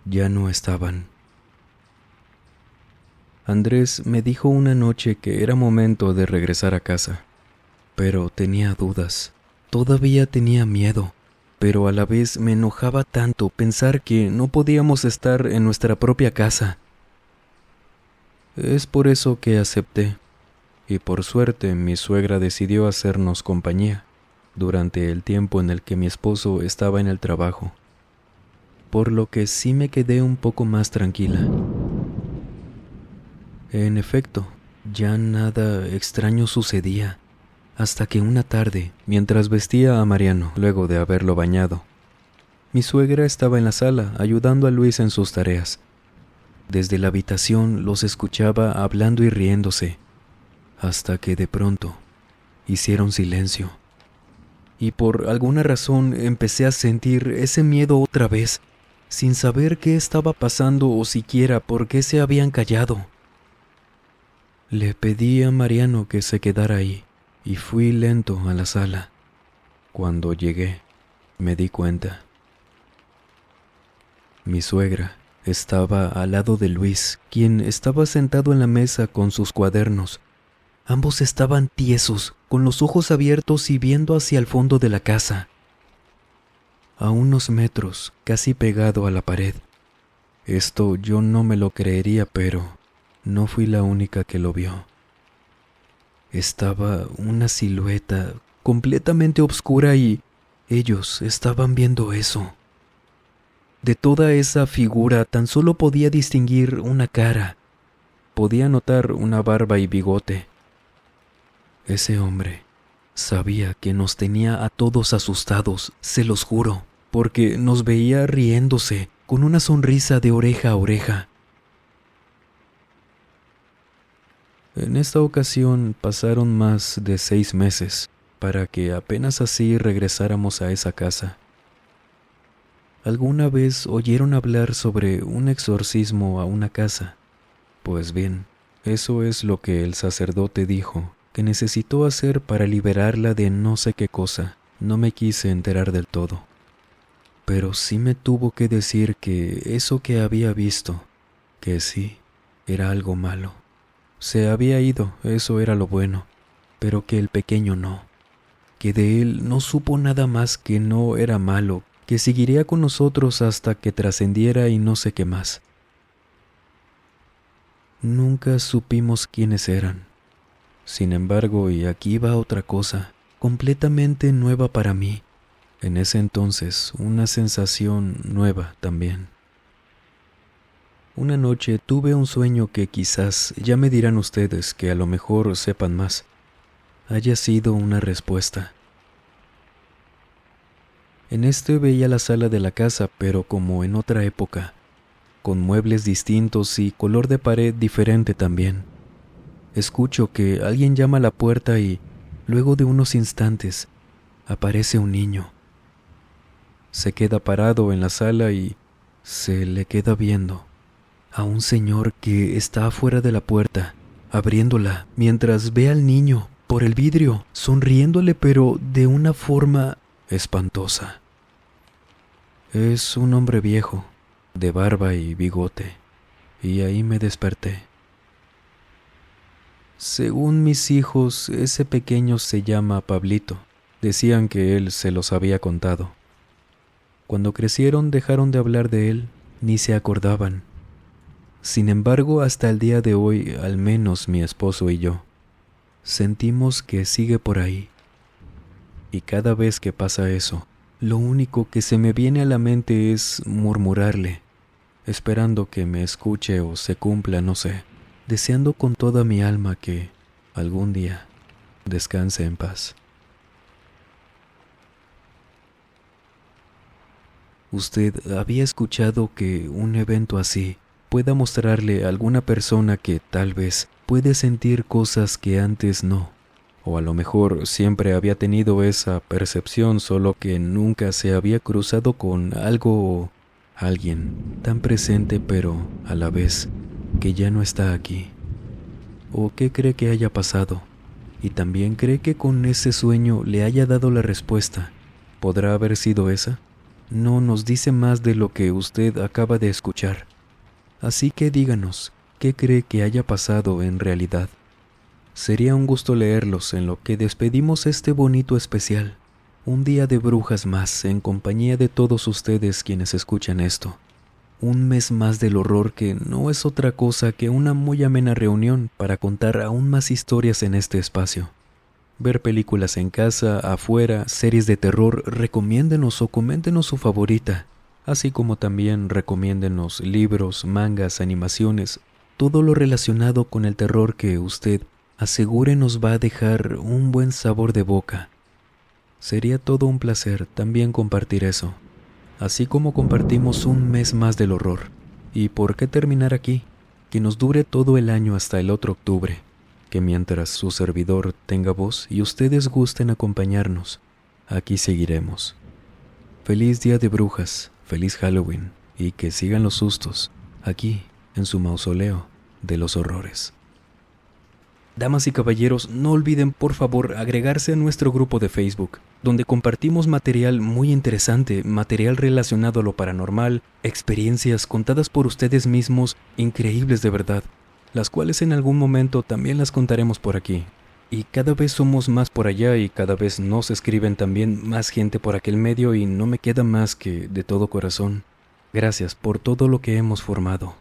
ya no estaban. Andrés me dijo una noche que era momento de regresar a casa, pero tenía dudas. Todavía tenía miedo, pero a la vez me enojaba tanto pensar que no podíamos estar en nuestra propia casa. Es por eso que acepté, y por suerte mi suegra decidió hacernos compañía durante el tiempo en el que mi esposo estaba en el trabajo, por lo que sí me quedé un poco más tranquila. En efecto, ya nada extraño sucedía. Hasta que una tarde, mientras vestía a Mariano luego de haberlo bañado, mi suegra estaba en la sala ayudando a Luis en sus tareas. Desde la habitación los escuchaba hablando y riéndose, hasta que de pronto hicieron silencio. Y por alguna razón empecé a sentir ese miedo otra vez, sin saber qué estaba pasando o siquiera por qué se habían callado. Le pedí a Mariano que se quedara ahí. Y fui lento a la sala. Cuando llegué, me di cuenta. Mi suegra estaba al lado de Luis, quien estaba sentado en la mesa con sus cuadernos. Ambos estaban tiesos, con los ojos abiertos y viendo hacia el fondo de la casa. A unos metros, casi pegado a la pared. Esto yo no me lo creería, pero no fui la única que lo vio. Estaba una silueta completamente oscura y ellos estaban viendo eso. De toda esa figura tan solo podía distinguir una cara. Podía notar una barba y bigote. Ese hombre sabía que nos tenía a todos asustados, se los juro, porque nos veía riéndose con una sonrisa de oreja a oreja. En esta ocasión pasaron más de 6 meses para que apenas así regresáramos a esa casa. ¿Alguna vez oyeron hablar sobre un exorcismo a una casa? Pues bien, eso es lo que el sacerdote dijo que necesitó hacer para liberarla de no sé qué cosa. No me quise enterar del todo, pero sí me tuvo que decir que eso que había visto, que sí, era algo malo. Se había ido, eso era lo bueno, pero que el pequeño no, que de él no supo nada más, que no era malo, que seguiría con nosotros hasta que trascendiera y no sé qué más. Nunca supimos quiénes eran. Sin embargo, y aquí va otra cosa, completamente nueva para mí, en ese entonces una sensación nueva también. Una noche tuve un sueño que quizás, ya me dirán ustedes que a lo mejor sepan más, haya sido una respuesta. En este veía la sala de la casa, pero como en otra época, con muebles distintos y color de pared diferente también. Escucho que alguien llama a la puerta y, luego de unos instantes, aparece un niño. Se queda parado en la sala y se le queda viendo. a un señor que está afuera de la puerta, abriéndola mientras ve al niño por el vidrio, sonriéndole pero de una forma espantosa. Es un hombre viejo, de barba y bigote, y ahí me desperté. Según mis hijos, ese pequeño se llama Pablito. Decían que él se los había contado. Cuando crecieron dejaron de hablar de él, ni se acordaban. Sin embargo, hasta el día de hoy, al menos mi esposo y yo, sentimos que sigue por ahí. Y cada vez que pasa eso, lo único que se me viene a la mente es murmurarle, esperando que me escuche o se cumpla, no sé, deseando con toda mi alma que algún día descanse en paz. ¿Usted había escuchado que un evento así pueda mostrarle a alguna persona que tal vez puede sentir cosas que antes no? O a lo mejor siempre había tenido esa percepción, solo que nunca se había cruzado con algo o alguien tan presente, pero a la vez que ya no está aquí. ¿O qué cree que haya pasado? Y también cree que con ese sueño le haya dado la respuesta. ¿Podrá haber sido esa? No nos dice más de lo que usted acaba de escuchar. Así que díganos, ¿qué cree que haya pasado en realidad? Sería un gusto leerlos en lo que despedimos este bonito especial. Un día de brujas más en compañía de todos ustedes quienes escuchan esto. Un mes más del horror que no es otra cosa que una muy amena reunión para contar aún más historias en este espacio. Ver películas en casa, afuera, series de terror, recomiéndenos o coméntenos su favorita, así como también recomiéndenos libros, mangas, animaciones, todo lo relacionado con el terror que usted asegure nos va a dejar un buen sabor de boca. Sería todo un placer también compartir eso, así como compartimos un mes más del horror. ¿Y por qué terminar aquí? Que nos dure todo el año hasta el otro octubre. Que mientras su servidor tenga voz y ustedes gusten acompañarnos, aquí seguiremos. Feliz Día de Brujas, feliz Halloween y que sigan los sustos aquí en su mausoleo de los horrores. Damas y caballeros, no olviden por favor agregarse a nuestro grupo de Facebook, donde compartimos material muy interesante, material relacionado a lo paranormal, experiencias contadas por ustedes mismos, increíbles de verdad, las cuales en algún momento también las contaremos por aquí. Y cada vez somos más por allá y cada vez nos escriben también más gente por aquel medio y no me queda más que, de todo corazón, gracias por todo lo que hemos formado.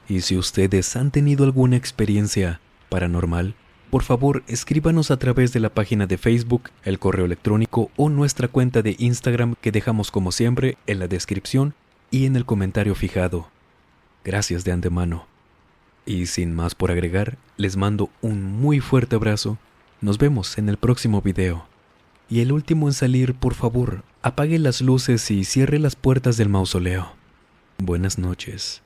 Y si ustedes han tenido alguna experiencia paranormal, por favor escríbanos a través de la página de Facebook, el correo electrónico o nuestra cuenta de Instagram que dejamos como siempre en la descripción y en el comentario fijado. Gracias de antemano. Y sin más por agregar, les mando un muy fuerte abrazo. Nos vemos en el próximo video. Y el último en salir, por favor, apague las luces y cierre las puertas del mausoleo. Buenas noches.